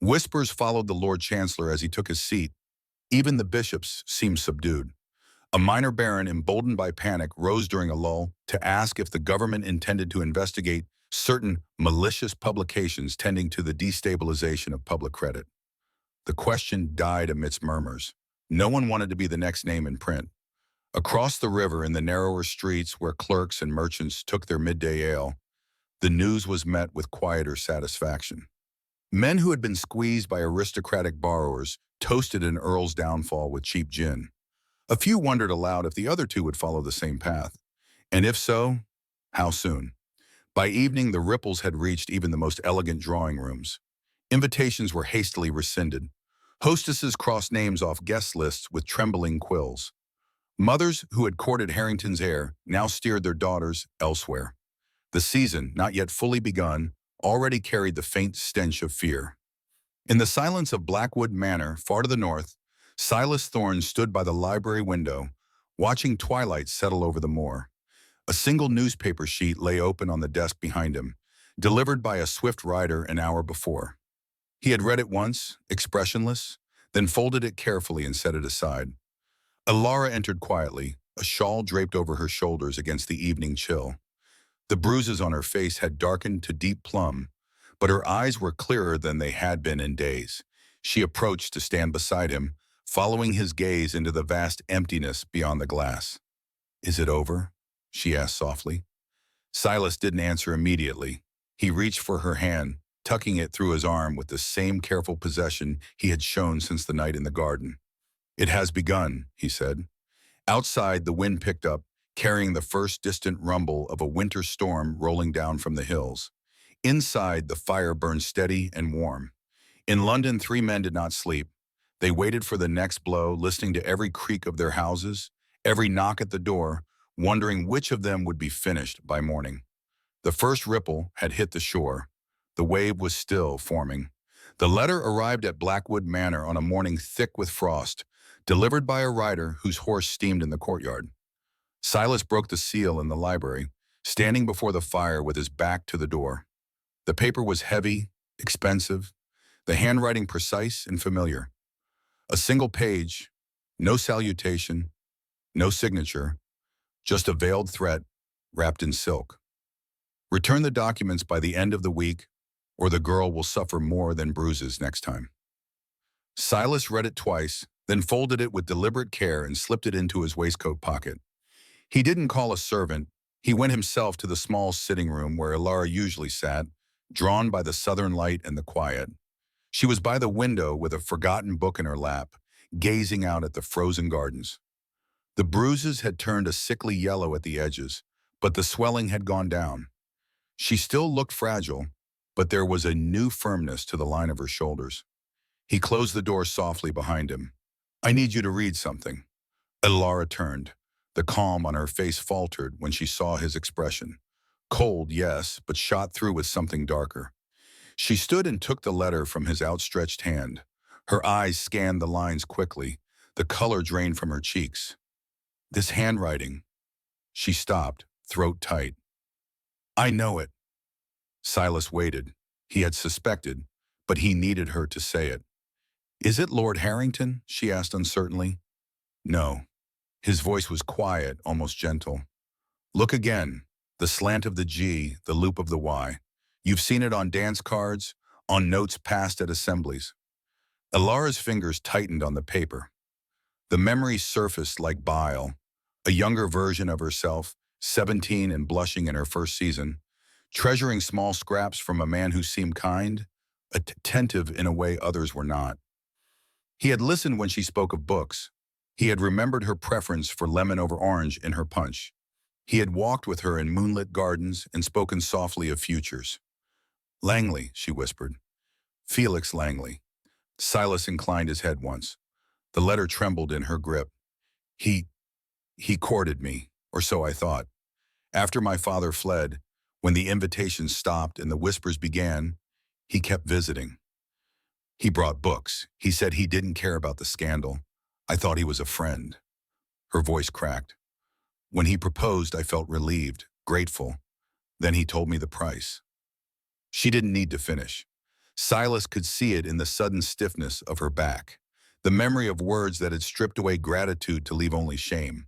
Whispers followed the Lord Chancellor as he took his seat. Even the bishops seemed subdued. A minor baron, emboldened by panic, rose during a lull to ask if the government intended to investigate certain malicious publications tending to the destabilization of public credit. The question died amidst murmurs. No one wanted to be the next name in print. Across the river, in the narrower streets where clerks and merchants took their midday ale, the news was met with quieter satisfaction. Men who had been squeezed by aristocratic borrowers toasted an earl's downfall with cheap gin. A few wondered aloud if the other two would follow the same path. And if so, how soon? By evening, the ripples had reached even the most elegant drawing rooms. Invitations were hastily rescinded. Hostesses crossed names off guest lists with trembling quills. Mothers who had courted Harrington's heir now steered their daughters elsewhere. The season, not yet fully begun, already carried the faint stench of fear. In the silence of Blackwood Manor, far to the north, Silas Thorne stood by the library window, watching twilight settle over the moor. A single newspaper sheet lay open on the desk behind him, delivered by a swift rider an hour before. He had read it once, expressionless, then folded it carefully and set it aside. Alara entered quietly, a shawl draped over her shoulders against the evening chill. The bruises on her face had darkened to deep plum, but her eyes were clearer than they had been in days. She approached to stand beside him, following his gaze into the vast emptiness beyond the glass. "Is it over?" she asked softly. Silas didn't answer immediately. He reached for her hand, tucking it through his arm with the same careful possession he had shown since the night in the garden. "It has begun," he said. Outside, the wind picked up, carrying the first distant rumble of a winter storm rolling down from the hills. Inside, the fire burned steady and warm. In London, 3 men did not sleep. They waited for the next blow, listening to every creak of their houses, every knock at the door, wondering which of them would be finished by morning. The first ripple had hit the shore. The wave was still forming. The letter arrived at Blackwood Manor on a morning thick with frost, delivered by a rider whose horse steamed in the courtyard. Silas broke the seal in the library, standing before the fire with his back to the door. The paper was heavy, expensive, the handwriting precise and familiar. A single page, no salutation, no signature, just a veiled threat wrapped in silk. "Return the documents by the end of the week, or the girl will suffer more than bruises next time." Silas read it twice, then folded it with deliberate care and slipped it into his waistcoat pocket. He didn't call a servant. He went himself to the small sitting room where Alara usually sat, drawn by the southern light and the quiet. She was by the window with a forgotten book in her lap, gazing out at the frozen gardens. The bruises had turned a sickly yellow at the edges, but the swelling had gone down. She still looked fragile, but there was a new firmness to the line of her shoulders. He closed the door softly behind him. "I need you to read something." Alara turned. The calm on her face faltered when she saw his expression. Cold, yes, but shot through with something darker. She stood and took the letter from his outstretched hand. Her eyes scanned the lines quickly. The color drained from her cheeks. "This handwriting." She stopped, throat tight. "I know it." Silas waited. He had suspected, but he needed her to say it. "Is it Lord Harrington?" she asked uncertainly. "No." His voice was quiet, almost gentle. Look again. The slant of the G, the loop of the Y. You've seen it on dance cards, on notes passed at assemblies. Alara's fingers tightened on the paper. The memory surfaced like bile. A younger version of herself, 17 and blushing in her first season, treasuring small scraps from a man who seemed kind, attentive in a way others were not. He had listened when she spoke of books. He had remembered her preference for lemon over orange in her punch. He had walked with her in moonlit gardens and spoken softly of futures. Langley, she whispered. Felix Langley. Silas inclined his head once. The letter trembled in her grip. He courted me, or so I thought. After my father fled, when the invitations stopped and the whispers began, he kept visiting. He brought books. He said he didn't care about the scandal. I thought he was a friend. Her voice cracked. When he proposed, I felt relieved, grateful. Then he told me the price. She didn't need to finish. Silas could see it in the sudden stiffness of her back, the memory of words that had stripped away gratitude to leave only shame.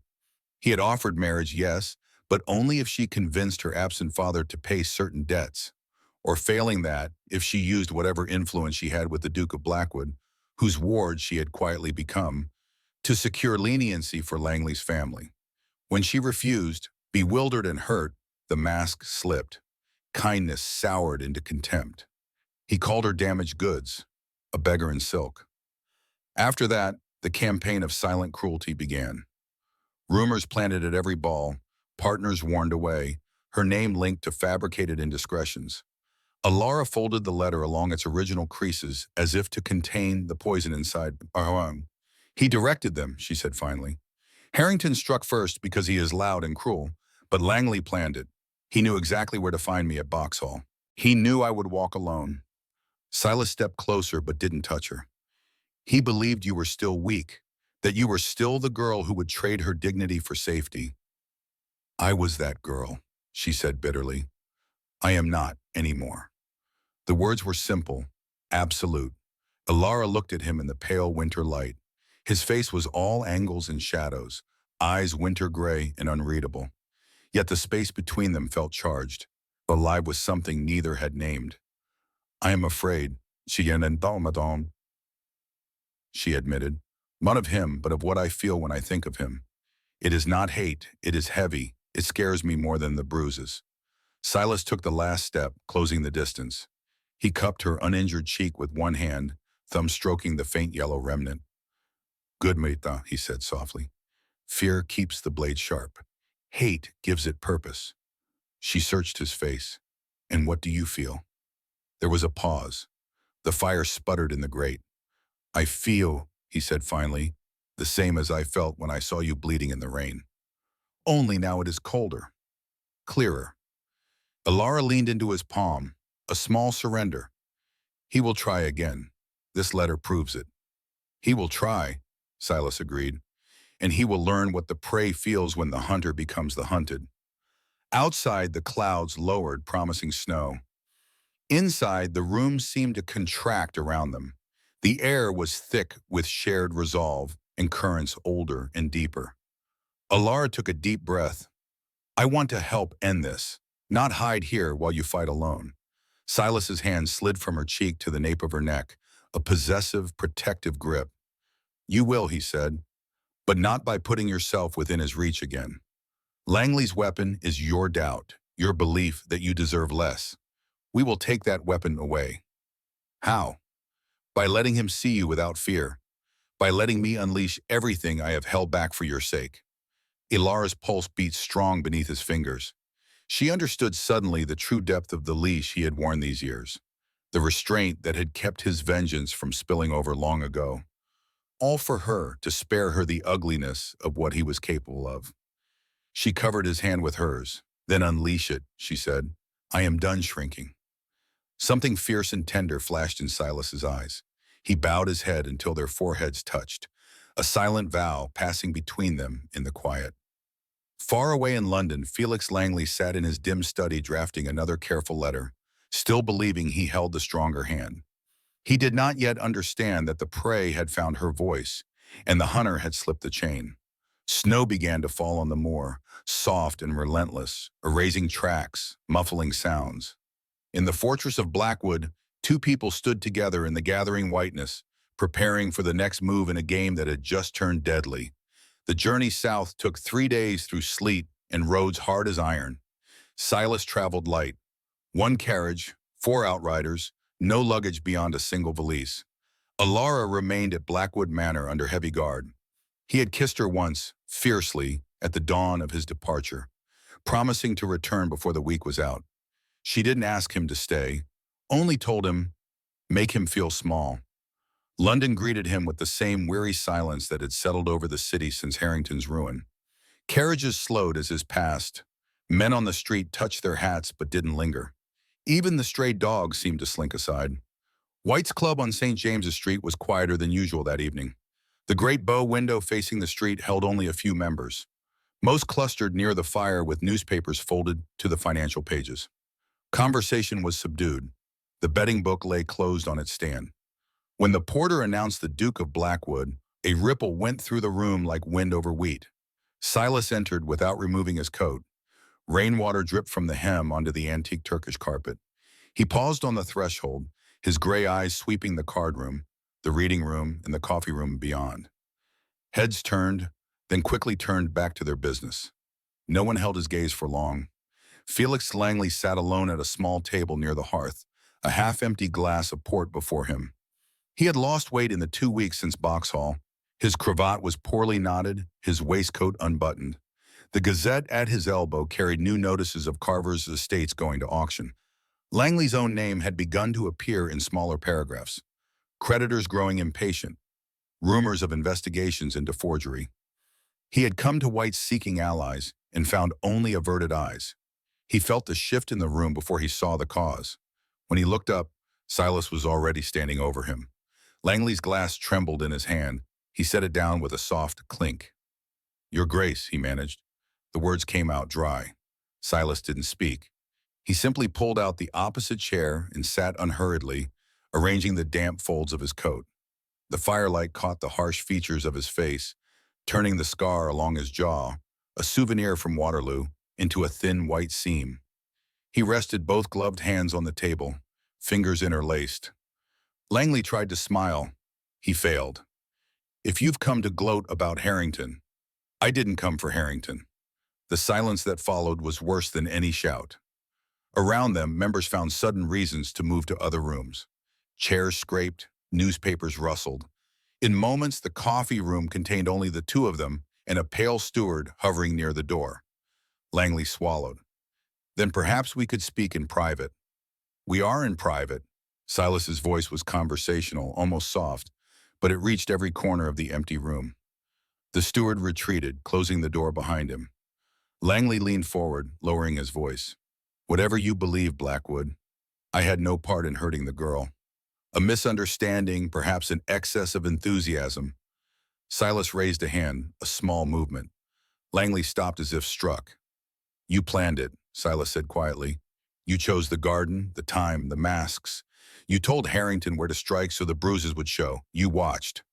He had offered marriage, yes, but only if she convinced her absent father to pay certain debts, or failing that, if she used whatever influence she had with the Duke of Blackwood, whose ward she had quietly become, to secure leniency for Langley's family. When she refused, bewildered and hurt, the mask slipped. Kindness soured into contempt. He called her damaged goods, a beggar in silk. After that, the campaign of silent cruelty began. Rumors planted at every ball, partners warned away, her name linked to fabricated indiscretions. Alara folded the letter along its original creases as if to contain the poison inside. He directed them, she said finally. Harrington struck first because he is loud and cruel, but Langley planned it. He knew exactly where to find me at Boxhall. He knew I would walk alone. Silas stepped closer but didn't touch her. He believed you were still weak, that you were still the girl who would trade her dignity for safety. I was that girl, she said bitterly. I am not anymore. The words were simple, absolute. Alara looked at him in the pale winter light. His face was all angles and shadows, eyes winter gray and unreadable. Yet the space between them felt charged, alive with something neither had named. I am afraid, she admitted. Not of him, but of what I feel when I think of him. It is not hate, it is heavy. It scares me more than the bruises. Silas took the last step, closing the distance. He cupped her uninjured cheek with one hand, thumb stroking the faint yellow remnant. Good, Meta, he said softly. Fear keeps the blade sharp. Hate gives it purpose. She searched his face. And what do you feel? There was a pause. The fire sputtered in the grate. I feel, he said finally, the same as I felt when I saw you bleeding in the rain. Only now it is colder, clearer. Alara leaned into his palm, a small surrender. He will try again. This letter proves it. He will try, Silas agreed, and he will learn what the prey feels when the hunter becomes the hunted. Outside, the clouds lowered, promising snow. Inside, the room seemed to contract around them. The air was thick with shared resolve and currents older and deeper. Alara took a deep breath. I want to help end this, not hide here while you fight alone. Silas's hand slid from her cheek to the nape of her neck, a possessive, protective grip. You will, he said, but not by putting yourself within his reach again. Langley's weapon is your doubt, your belief that you deserve less. We will take that weapon away. How? By letting him see you without fear. By letting me unleash everything I have held back for your sake. Alara's pulse beat strong beneath his fingers. She understood suddenly the true depth of the leash he had worn these years, the restraint that had kept his vengeance from spilling over long ago. All for her, to spare her the ugliness of what he was capable of. She covered his hand with hers. Then unleash it, she said. I am done shrinking. Something fierce and tender flashed in Silas's eyes. He bowed his head until their foreheads touched, a silent vow passing between them in the quiet. Far away in London, Felix Langley sat in his dim study drafting another careful letter, still believing he held the stronger hand. He did not yet understand that the prey had found her voice, and the hunter had slipped the chain. Snow began to fall on the moor, soft and relentless, erasing tracks, muffling sounds. In the fortress of Blackwood, two people stood together in the gathering whiteness, preparing for the next move in a game that had just turned deadly. The journey south took 3 days through sleet and roads hard as iron. Silas traveled light. One carriage, 4 outriders, no luggage beyond a single valise. Alara remained at Blackwood Manor under heavy guard. He had kissed her once, fiercely, at the dawn of his departure, promising to return before the week was out. She didn't ask him to stay, only told him, make him feel small. London greeted him with the same weary silence that had settled over the city since Harrington's ruin. Carriages slowed as his passed. Men on the street touched their hats but didn't linger. Even the stray dogs seemed to slink aside. White's Club on St. James's Street was quieter than usual that evening. The great bow window facing the street held only a few members. Most clustered near the fire with newspapers folded to the financial pages. Conversation was subdued. The betting book lay closed on its stand. When the porter announced the Duke of Blackwood, a ripple went through the room like wind over wheat. Silas entered without removing his coat. Rainwater dripped from the hem onto the antique Turkish carpet. He paused on the threshold, his gray eyes sweeping the card room, the reading room, and the coffee room beyond. Heads turned, then quickly turned back to their business. No one held his gaze for long. Felix Langley sat alone at a small table near the hearth, a half-empty glass of port before him. He had lost weight in the 2 weeks since Boxhall. His cravat was poorly knotted, his waistcoat unbuttoned. The Gazette at his elbow carried new notices of Carver's estates going to auction. Langley's own name had begun to appear in smaller paragraphs. Creditors growing impatient. Rumors of investigations into forgery. He had come to White seeking allies and found only averted eyes. He felt the shift in the room before he saw the cause. When he looked up, Silas was already standing over him. Langley's glass trembled in his hand. He set it down with a soft clink. "Your Grace," he managed. The words came out dry. Silas didn't speak. He simply pulled out the opposite chair and sat unhurriedly, arranging the damp folds of his coat. The firelight caught the harsh features of his face, turning the scar along his jaw, a souvenir from Waterloo, into a thin white seam. He rested both gloved hands on the table, fingers interlaced. Langley tried to smile. He failed. "If you've come to gloat about Harrington, I didn't come for Harrington." The silence that followed was worse than any shout. Around them, members found sudden reasons to move to other rooms. Chairs scraped, newspapers rustled. In moments, the coffee room contained only the two of them and a pale steward hovering near the door. Langley swallowed. "Then perhaps we could speak in private." "We are in private." Silas's voice was conversational, almost soft, but it reached every corner of the empty room. The steward retreated, closing the door behind him. Langley leaned forward, lowering his voice. "Whatever you believe, Blackwood, I had no part in hurting the girl. A misunderstanding, perhaps an excess of enthusiasm." Silas raised a hand, a small movement. Langley stopped as if struck. "You planned it," Silas said quietly. "You chose the garden, the time, the masks. You told Harrington where to strike so the bruises would show. You watched."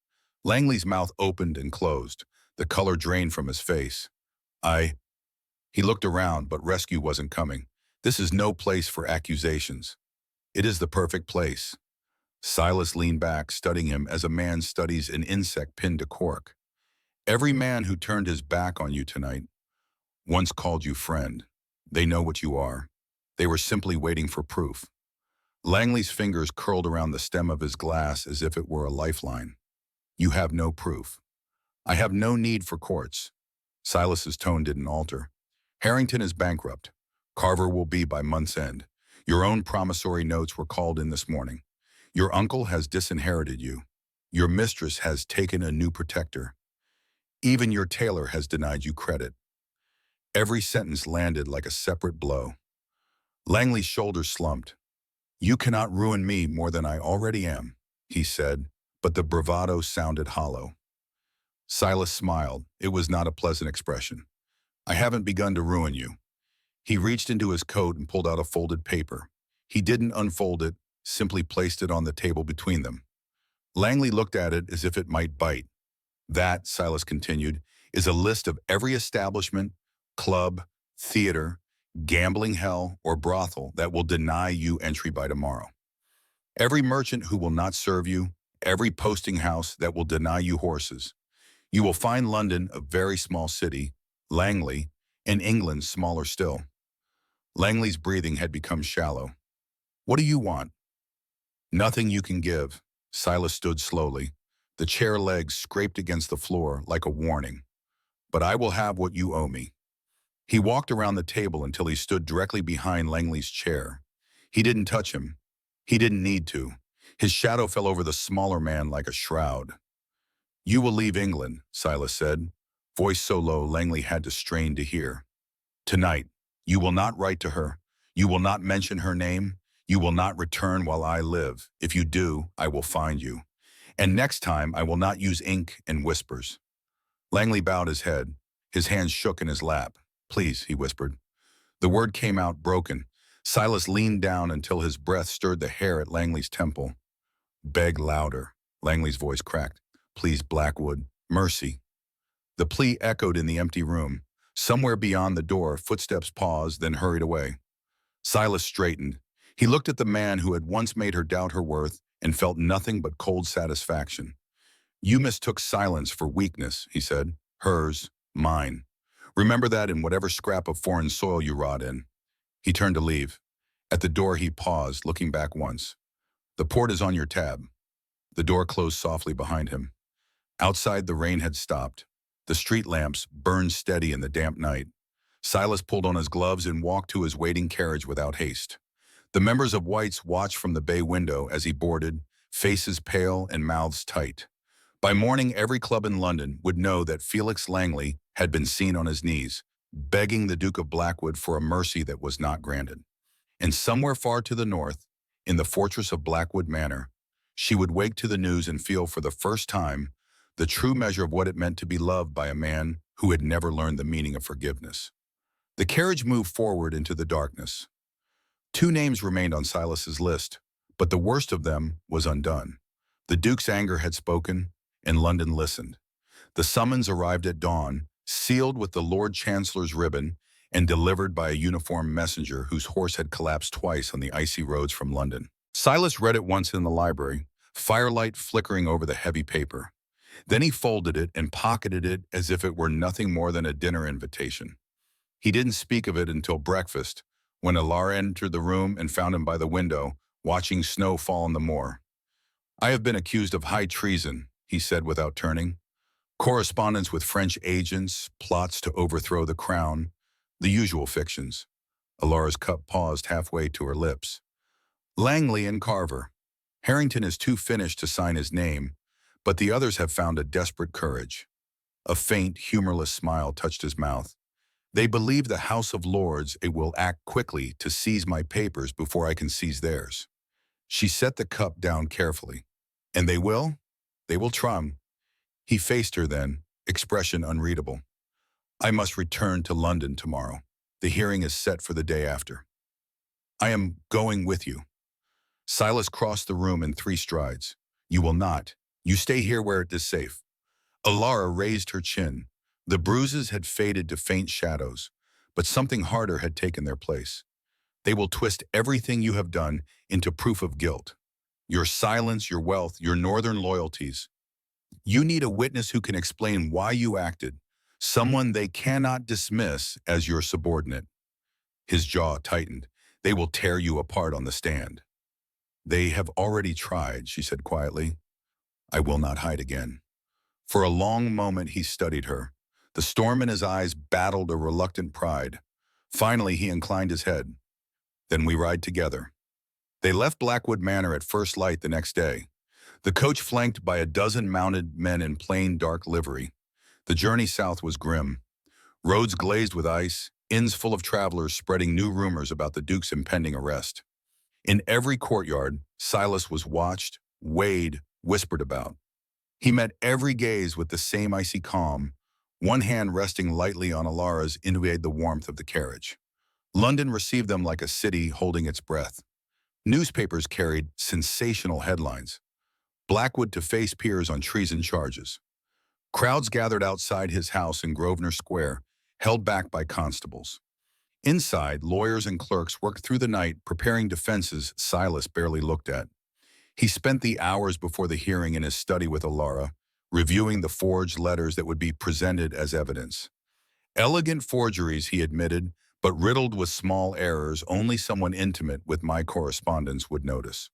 Langley's mouth opened and closed. The color drained from his face. He looked around, but rescue wasn't coming. "This is no place for accusations." "It is the perfect place." Silas leaned back, studying him as a man studies an insect pinned to cork. "Every man who turned his back on you tonight once called you friend. They know what you are. They were simply waiting for proof." Langley's fingers curled around the stem of his glass as if it were a lifeline. "You have no proof." "I have no need for courts." Silas's tone didn't alter. "Harrington is bankrupt. Carver will be by month's end. Your own promissory notes were called in this morning. Your uncle has disinherited you. Your mistress has taken a new protector. Even your tailor has denied you credit." Every sentence landed like a separate blow. Langley's shoulders slumped. "You cannot ruin me more than I already am," he said, but the bravado sounded hollow. Silas smiled. It was not a pleasant expression. "I haven't begun to ruin you." He reached into his coat and pulled out a folded paper. He didn't unfold it, simply placed it on the table between them. Langley looked at it as if it might bite. "That," Silas continued, is a list of every establishment, club, theater, gambling hell, or brothel that will deny you entry by tomorrow. Every merchant who will not serve you, every posting house that will deny you horses. You will find London a very small city, Langley, and England smaller still. Langley's breathing had become shallow. What do you want? Nothing you can give. Silas stood slowly. The chair legs scraped against the floor like a warning. But I will have what you owe me. He walked around the table until he stood directly behind Langley's chair. He didn't touch him. He didn't need to. His shadow fell over the smaller man like a shroud. You will leave England, Silas said, voice so low Langley had to strain to hear. Tonight, you will not write to her. You will not mention her name. You will not return while I live. If you do, I will find you. And next time, I will not use ink and whispers. Langley bowed his head. His hands shook in his lap. Please, he whispered. The word came out broken. Silas leaned down until his breath stirred the hair at Langley's temple. Beg louder, Langley's voice cracked. Please, Blackwood, mercy. The plea echoed in the empty room. Somewhere beyond the door, footsteps paused, then hurried away. Silas straightened. He looked at the man who had once made her doubt her worth and felt nothing but cold satisfaction. You mistook silence for weakness, he said. Hers, mine. Remember that in whatever scrap of foreign soil you rot in. He turned to leave. At the door he paused, looking back once. The port is on your tab. The door closed softly behind him. Outside the rain had stopped. The street lamps burned steady in the damp night. Silas pulled on his gloves and walked to his waiting carriage without haste. The members of White's watched from the bay window as he boarded, faces pale and mouths tight. By morning, every club in London would know that Felix Langley had been seen on his knees, begging the Duke of Blackwood for a mercy that was not granted. And somewhere far to the north, in the fortress of Blackwood Manor, she would wake to the news and feel for the first time the true measure of what it meant to be loved by a man who had never learned the meaning of forgiveness. The carriage moved forward into the darkness. 2 names remained on Silas's list, but the worst of them was undone. The Duke's anger had spoken, and London listened. The summons arrived at dawn, sealed with the Lord Chancellor's ribbon and delivered by a uniformed messenger whose horse had collapsed twice on the icy roads from London. Silas read it once in the library, firelight flickering over the heavy paper. Then he folded it and pocketed it as if it were nothing more than a dinner invitation. He didn't speak of it until breakfast, when Alara entered the room and found him by the window, watching snow fall on the moor. I have been accused of high treason, he said without turning. Correspondence with French agents, plots to overthrow the crown, the usual fictions. Alara's cup paused halfway to her lips. Langley and Carver. Harrington is too finished to sign his name, but the others have found a desperate courage. A faint, humorless smile touched his mouth. They believe the House of Lords it will act quickly to seize my papers before I can seize theirs. She set the cup down carefully. And they will? They will try. He faced her then, expression unreadable. I must return to London tomorrow. The hearing is set for the day after. I am going with you. Silas crossed the room in 3 strides. You will not. You stay here where it is safe. Alara raised her chin. The bruises had faded to faint shadows, but something harder had taken their place. They will twist everything you have done into proof of guilt. Your silence, your wealth, your northern loyalties. You need a witness who can explain why you acted, someone they cannot dismiss as your subordinate. His jaw tightened. They will tear you apart on the stand. They have already tried, she said quietly. I will not hide again. For a long moment he studied her. The storm in his eyes battled a reluctant pride. Finally he inclined his head. Then we ride together. They left Blackwood Manor at first light the next day. The coach flanked by a dozen mounted men in plain dark livery. The journey south was grim. Roads glazed with ice, inns full of travelers spreading new rumors about the Duke's impending arrest. In every courtyard, Silas was watched, weighed, whispered about. He met every gaze with the same icy calm, one hand resting lightly on Alara's to invade the warmth of the carriage. London received them like a city holding its breath. Newspapers carried sensational headlines. Blackwood to face peers on treason charges. Crowds gathered outside his house in Grosvenor Square, held back by constables. Inside, lawyers and clerks worked through the night preparing defenses Silas barely looked at. He spent the hours before the hearing in his study with Alara, reviewing the forged letters that would be presented as evidence. Elegant forgeries, he admitted, but riddled with small errors only someone intimate with my correspondence would notice.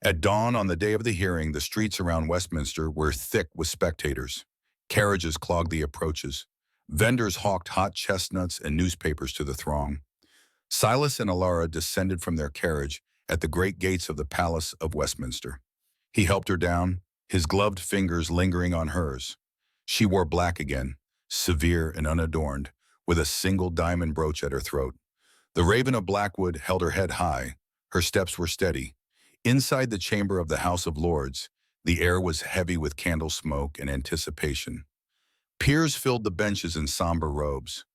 At dawn on the day of the hearing, the streets around Westminster were thick with spectators. Carriages clogged the approaches. Vendors hawked hot chestnuts and newspapers to the throng. Silas and Alara descended from their carriage at the great gates of the Palace of Westminster. He helped her down, his gloved fingers lingering on hers. She wore black again, severe and unadorned, with a single diamond brooch at her throat. The Raven of Blackwood held her head high. Her steps were steady. Inside the chamber of the House of Lords, the air was heavy with candle smoke and anticipation. Peers filled the benches in somber robes.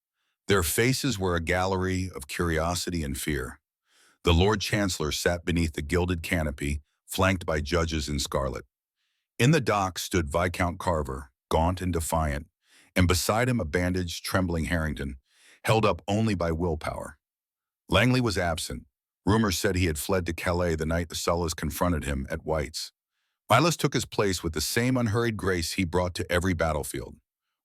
Their faces were a gallery of curiosity and fear. The Lord Chancellor sat beneath the gilded canopy, flanked by judges in scarlet. In the dock stood Viscount Carver, gaunt and defiant, and beside him a bandaged, trembling Harrington, held up only by willpower. Langley was absent. Rumors said he had fled to Calais the night the Sullas confronted him at White's. Silas took his place with the same unhurried grace he brought to every battlefield.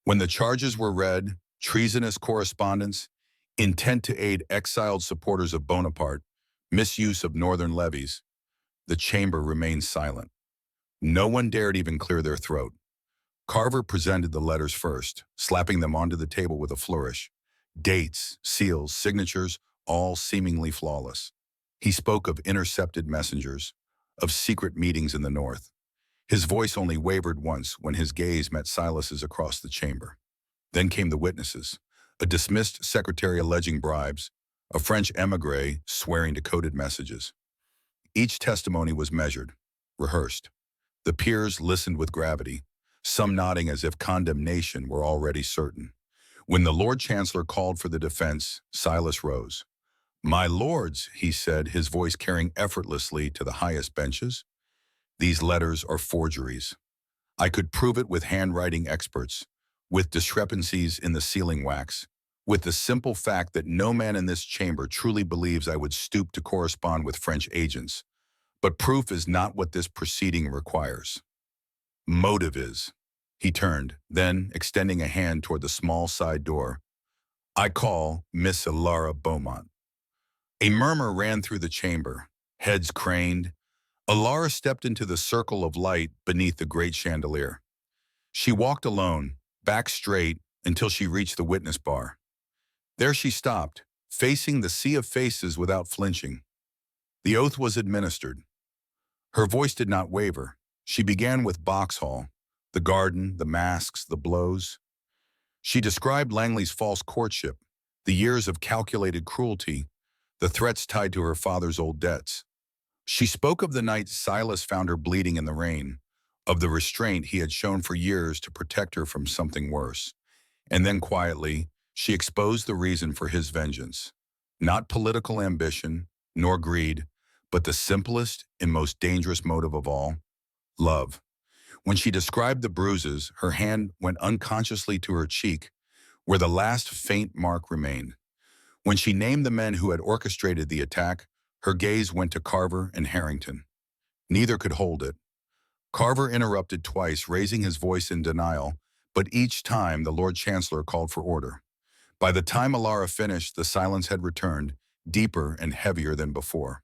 When the charges were read, treasonous correspondence, intent to aid exiled supporters of Bonaparte, misuse of northern levies, the chamber remained silent. No one dared even clear their throat. Carver presented the letters first, slapping them onto the table with a flourish. Dates, seals, signatures, all seemingly flawless. He spoke of intercepted messengers, of secret meetings in the north. His voice only wavered once when his gaze met Silas's across the chamber. Then came the witnesses, a dismissed secretary alleging bribes, a French émigré swearing to coded messages. Each testimony was measured, rehearsed. The peers listened with gravity, some nodding as if condemnation were already certain. When the Lord Chancellor called for the defense, Silas rose. "My lords," he said, his voice carrying effortlessly to the highest benches, "these letters are forgeries. I could prove it with handwriting experts, with discrepancies in the sealing wax, with the simple fact that no man in this chamber truly believes I would stoop to correspond with French agents. But proof is not what this proceeding requires. Motive is." He turned, then, extending a hand toward the small side door, "I call Miss Alara Beaumont." A murmur ran through the chamber, heads craned. Alara stepped into the circle of light beneath the great chandelier. She walked alone, back straight, until she reached the witness bar. There she stopped, facing the sea of faces without flinching. The oath was administered. Her voice did not waver. She began with Boxhall, the garden, the masks, the blows. She described Langley's false courtship, the years of calculated cruelty, the threats tied to her father's old debts. She spoke of the night Silas found her bleeding in the rain, of the restraint he had shown for years to protect her from something worse. And then quietly, she exposed the reason for his vengeance. Not political ambition, nor greed, but the simplest and most dangerous motive of all, love. When she described the bruises, her hand went unconsciously to her cheek, where the last faint mark remained. When she named the men who had orchestrated the attack, her gaze went to Carver and Harrington. Neither could hold it. Carver interrupted twice, raising his voice in denial, but each time the Lord Chancellor called for order. By the time Alara finished, the silence had returned, deeper and heavier than before.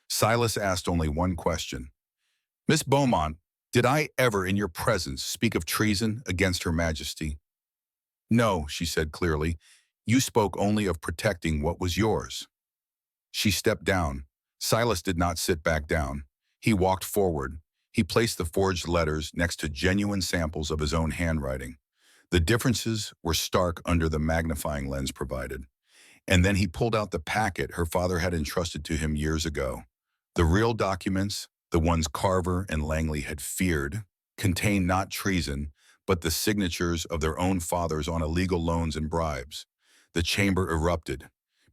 Silas asked only one question. "Miss Beaumont, did I ever in your presence speak of treason against Her Majesty?" "No," she said clearly. "You spoke only of protecting what was yours." She stepped down. Silas did not sit back down. He walked forward. He placed the forged letters next to genuine samples of his own handwriting. The differences were stark under the magnifying lens provided. And then he pulled out the packet her father had entrusted to him years ago. The real documents, the ones Carver and Langley had feared, contained not treason, but the signatures of their own fathers on illegal loans and bribes. The chamber erupted.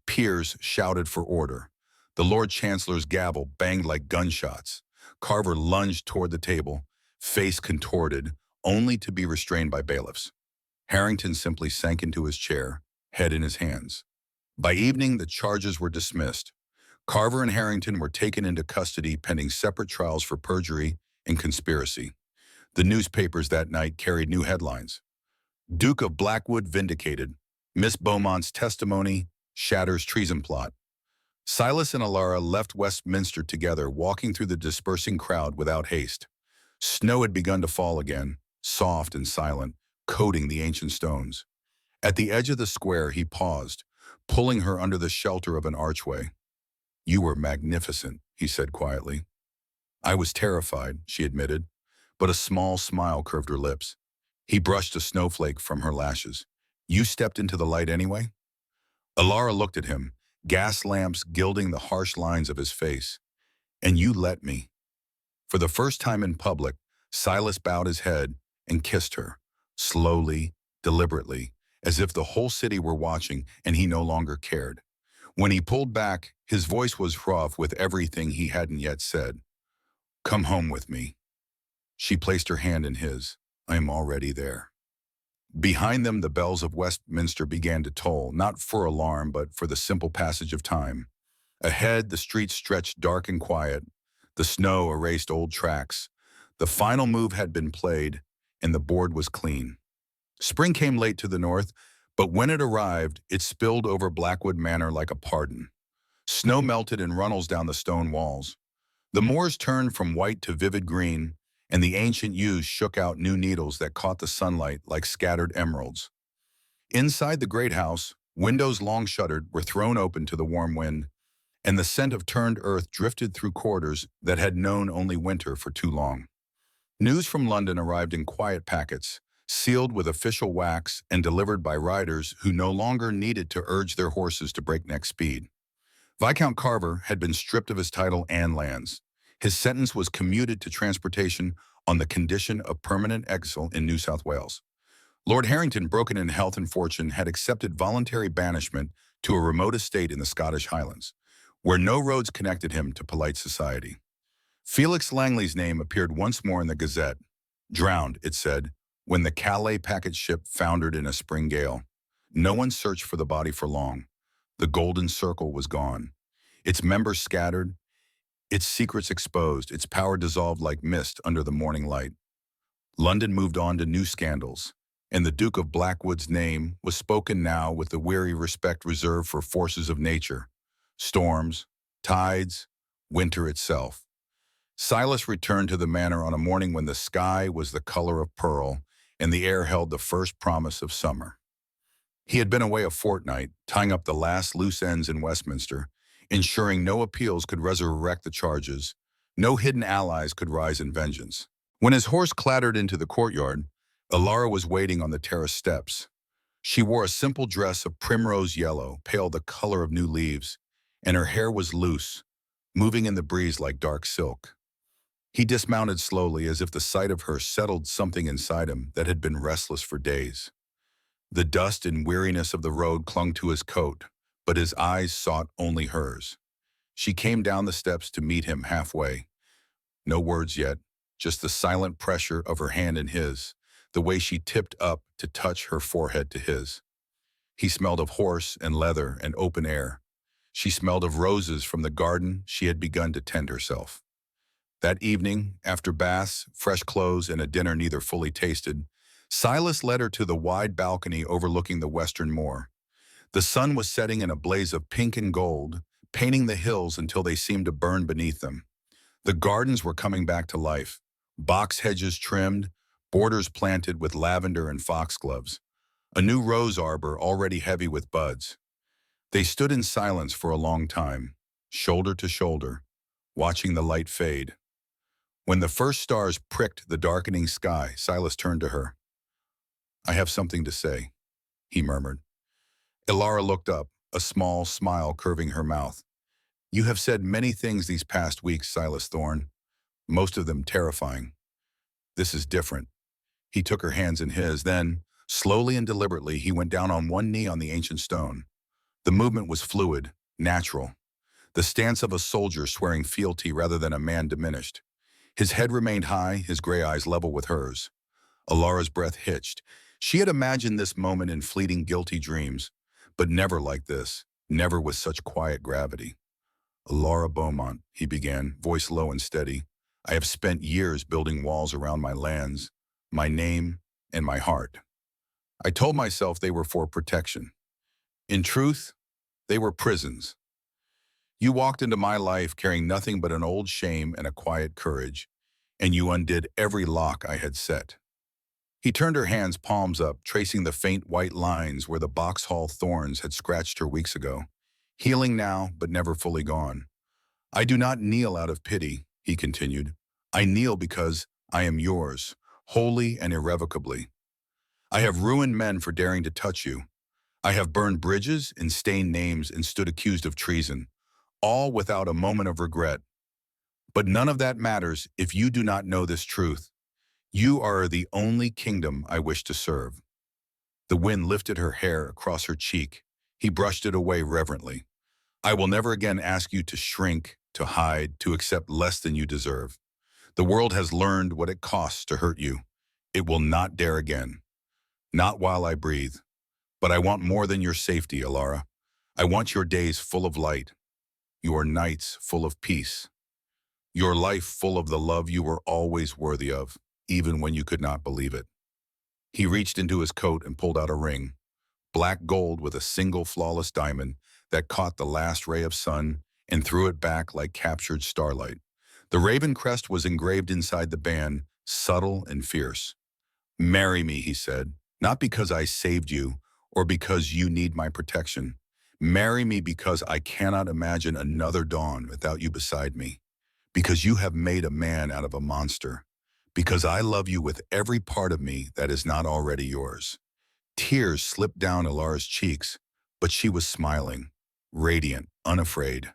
Peers shouted for order. The Lord Chancellor's gavel banged like gunshots. Carver lunged toward the table, face contorted, only to be restrained by bailiffs. Harrington simply sank into his chair, head in his hands. By evening, the charges were dismissed. Carver and Harrington were taken into custody pending separate trials for perjury and conspiracy. The newspapers that night carried new headlines. Duke of Blackwood vindicated. Miss Beaumont's testimony shatters treason plot. Silas and Alara left Westminster together, walking through the dispersing crowd without haste. Snow had begun to fall again, soft and silent, coating the ancient stones. At the edge of the square, he paused, pulling her under the shelter of an archway. "You were magnificent," he said quietly. "I was terrified," she admitted, but a small smile curved her lips. He brushed a snowflake from her lashes. "You stepped into the light anyway?" Alara looked at him, gas lamps gilding the harsh lines of his face. "And you let me." For the first time in public, Silas bowed his head and kissed her, slowly, deliberately, as if the whole city were watching and he no longer cared. When he pulled back, his voice was rough with everything he hadn't yet said. "Come home with me." She placed her hand in his. "I am already there." Behind them, the bells of Westminster began to toll, not for alarm, but for the simple passage of time. Ahead, the streets stretched dark and quiet. The snow erased old tracks. The final move had been played, and the board was clean. Spring came late to the north, but when it arrived, it spilled over Blackwood Manor like a pardon. Snow melted in runnels down the stone walls. The moors turned from white to vivid green, and the ancient yews shook out new needles that caught the sunlight like scattered emeralds. Inside the great house, windows long shuttered were thrown open to the warm wind, and the scent of turned earth drifted through corridors that had known only winter for too long. News from London arrived in quiet packets, sealed with official wax and delivered by riders who no longer needed to urge their horses to breakneck speed. Viscount Carver had been stripped of his title and lands. His sentence was commuted to transportation on the condition of permanent exile in New South Wales. Lord Harrington, broken in health and fortune, had accepted voluntary banishment to a remote estate in the Scottish Highlands, where no roads connected him to polite society. Felix Langley's name appeared once more in the Gazette. Drowned, it said, when the Calais packet ship foundered in a spring gale. No one searched for the body for long. The Golden Circle was gone. Its members scattered, its secrets exposed, its power dissolved like mist under the morning light. London moved on to new scandals, and the Duke of Blackwood's name was spoken now with the weary respect reserved for forces of nature, storms, tides, winter itself. Silas returned to the manor on a morning when the sky was the color of pearl and the air held the first promise of summer. He had been away a fortnight, tying up the last loose ends in Westminster, ensuring no appeals could resurrect the charges, no hidden allies could rise in vengeance. When his horse clattered into the courtyard, Alara was waiting on the terrace steps. She wore a simple dress of primrose yellow, pale the color of new leaves, and her hair was loose, moving in the breeze like dark silk. He dismounted slowly as if the sight of her settled something inside him that had been restless for days. The dust and weariness of the road clung to his coat, but his eyes sought only hers. She came down the steps to meet him halfway. No words yet, just the silent pressure of her hand in his, the way she tipped up to touch her forehead to his. He smelled of horse and leather and open air. She smelled of roses from the garden she had begun to tend herself. That evening, after baths, fresh clothes, and a dinner neither fully tasted, Silas led her to the wide balcony overlooking the western moor. The sun was setting in a blaze of pink and gold, painting the hills until they seemed to burn beneath them. The gardens were coming back to life, box hedges trimmed, borders planted with lavender and foxgloves, a new rose arbor already heavy with buds. They stood in silence for a long time, shoulder to shoulder, watching the light fade. When the first stars pricked the darkening sky, Silas turned to her. "I have something to say," he murmured. Alara looked up, a small smile curving her mouth. "You have said many things these past weeks, Silas Thorne, most of them terrifying. This is different." He took her hands in his, then, slowly and deliberately, he went down on one knee on the ancient stone. The movement was fluid, natural, the stance of a soldier swearing fealty rather than a man diminished. His head remained high, his gray eyes level with hers. Alara's breath hitched. She had imagined this moment in fleeting guilty dreams, but never like this, never with such quiet gravity. Alara Beaumont, he began, voice low and steady. I have spent years building walls around my lands, my name, and my heart. I told myself they were for protection. In truth, they were prisons. You walked into my life carrying nothing but an old shame and a quiet courage, and you undid every lock I had set. He turned her hands palms up, tracing the faint white lines where the Boxhall thorns had scratched her weeks ago. Healing now, but never fully gone. I do not kneel out of pity, he continued. I kneel because I am yours, wholly and irrevocably. I have ruined men for daring to touch you. I have burned bridges and stained names and stood accused of treason, all without a moment of regret. But none of that matters if you do not know this truth. You are the only kingdom I wish to serve. The wind lifted her hair across her cheek. He brushed it away reverently. I will never again ask you to shrink, to hide, to accept less than you deserve. The world has learned what it costs to hurt you. It will not dare again. Not while I breathe. But I want more than your safety, Alara. I want your days full of light, your nights full of peace, your life full of the love you were always worthy of, even when you could not believe it. He reached into his coat and pulled out a ring, black gold with a single flawless diamond that caught the last ray of sun and threw it back like captured starlight. The raven crest was engraved inside the band, subtle and fierce. Marry me, he said, not because I saved you or because you need my protection. Marry me because I cannot imagine another dawn without you beside me, because you have made a man out of a monster, because I love you with every part of me that is not already yours. Tears slipped down Alara's cheeks, but she was smiling, radiant, unafraid.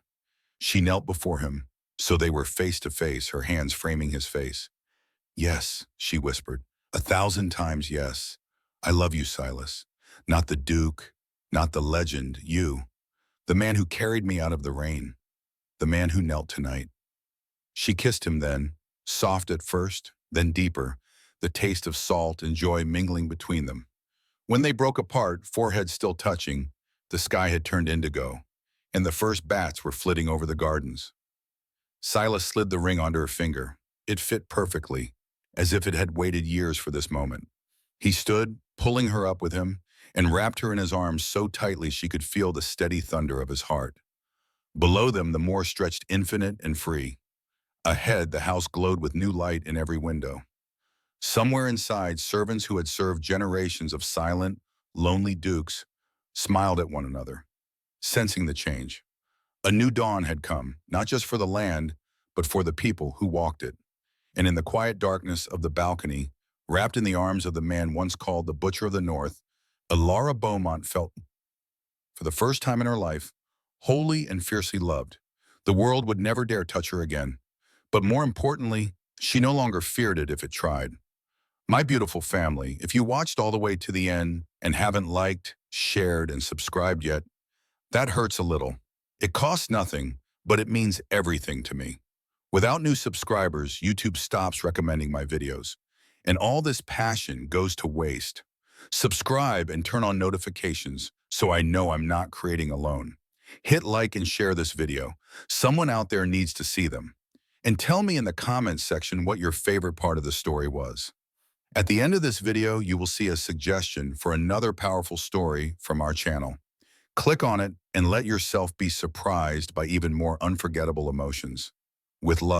She knelt before him, so they were face to face, her hands framing his face. Yes, she whispered, 1,000 times yes. I love you, Silas. Not the Duke, not the legend, you. The man who carried me out of the rain. The man who knelt tonight. She kissed him then, soft at first, then deeper, the taste of salt and joy mingling between them. When they broke apart, foreheads still touching, the sky had turned indigo, and the first bats were flitting over the gardens. Silas slid the ring onto her finger. It fit perfectly, as if it had waited years for this moment. He stood, pulling her up with him, and wrapped her in his arms so tightly she could feel the steady thunder of his heart. Below them, the moor stretched infinite and free. Ahead, the house glowed with new light in every window. Somewhere inside, servants who had served generations of silent, lonely dukes smiled at one another, sensing the change. A new dawn had come, not just for the land, but for the people who walked it. And in the quiet darkness of the balcony, wrapped in the arms of the man once called the Butcher of the North, Alara Beaumont felt, for the first time in her life, wholly and fiercely loved. The world would never dare touch her again. But more importantly, she no longer feared it if it tried. My beautiful family, if you watched all the way to the end and haven't liked, shared, and subscribed yet, that hurts a little. It costs nothing, but it means everything to me. Without new subscribers, YouTube stops recommending my videos, and all this passion goes to waste. Subscribe and turn on notifications so I know I'm not creating alone. Hit like and share this video. Someone out there needs to see them. And tell me in the comments section what your favorite part of the story was. At the end of this video, you will see a suggestion for another powerful story from our channel. Click on it and let yourself be surprised by even more unforgettable emotions. With love.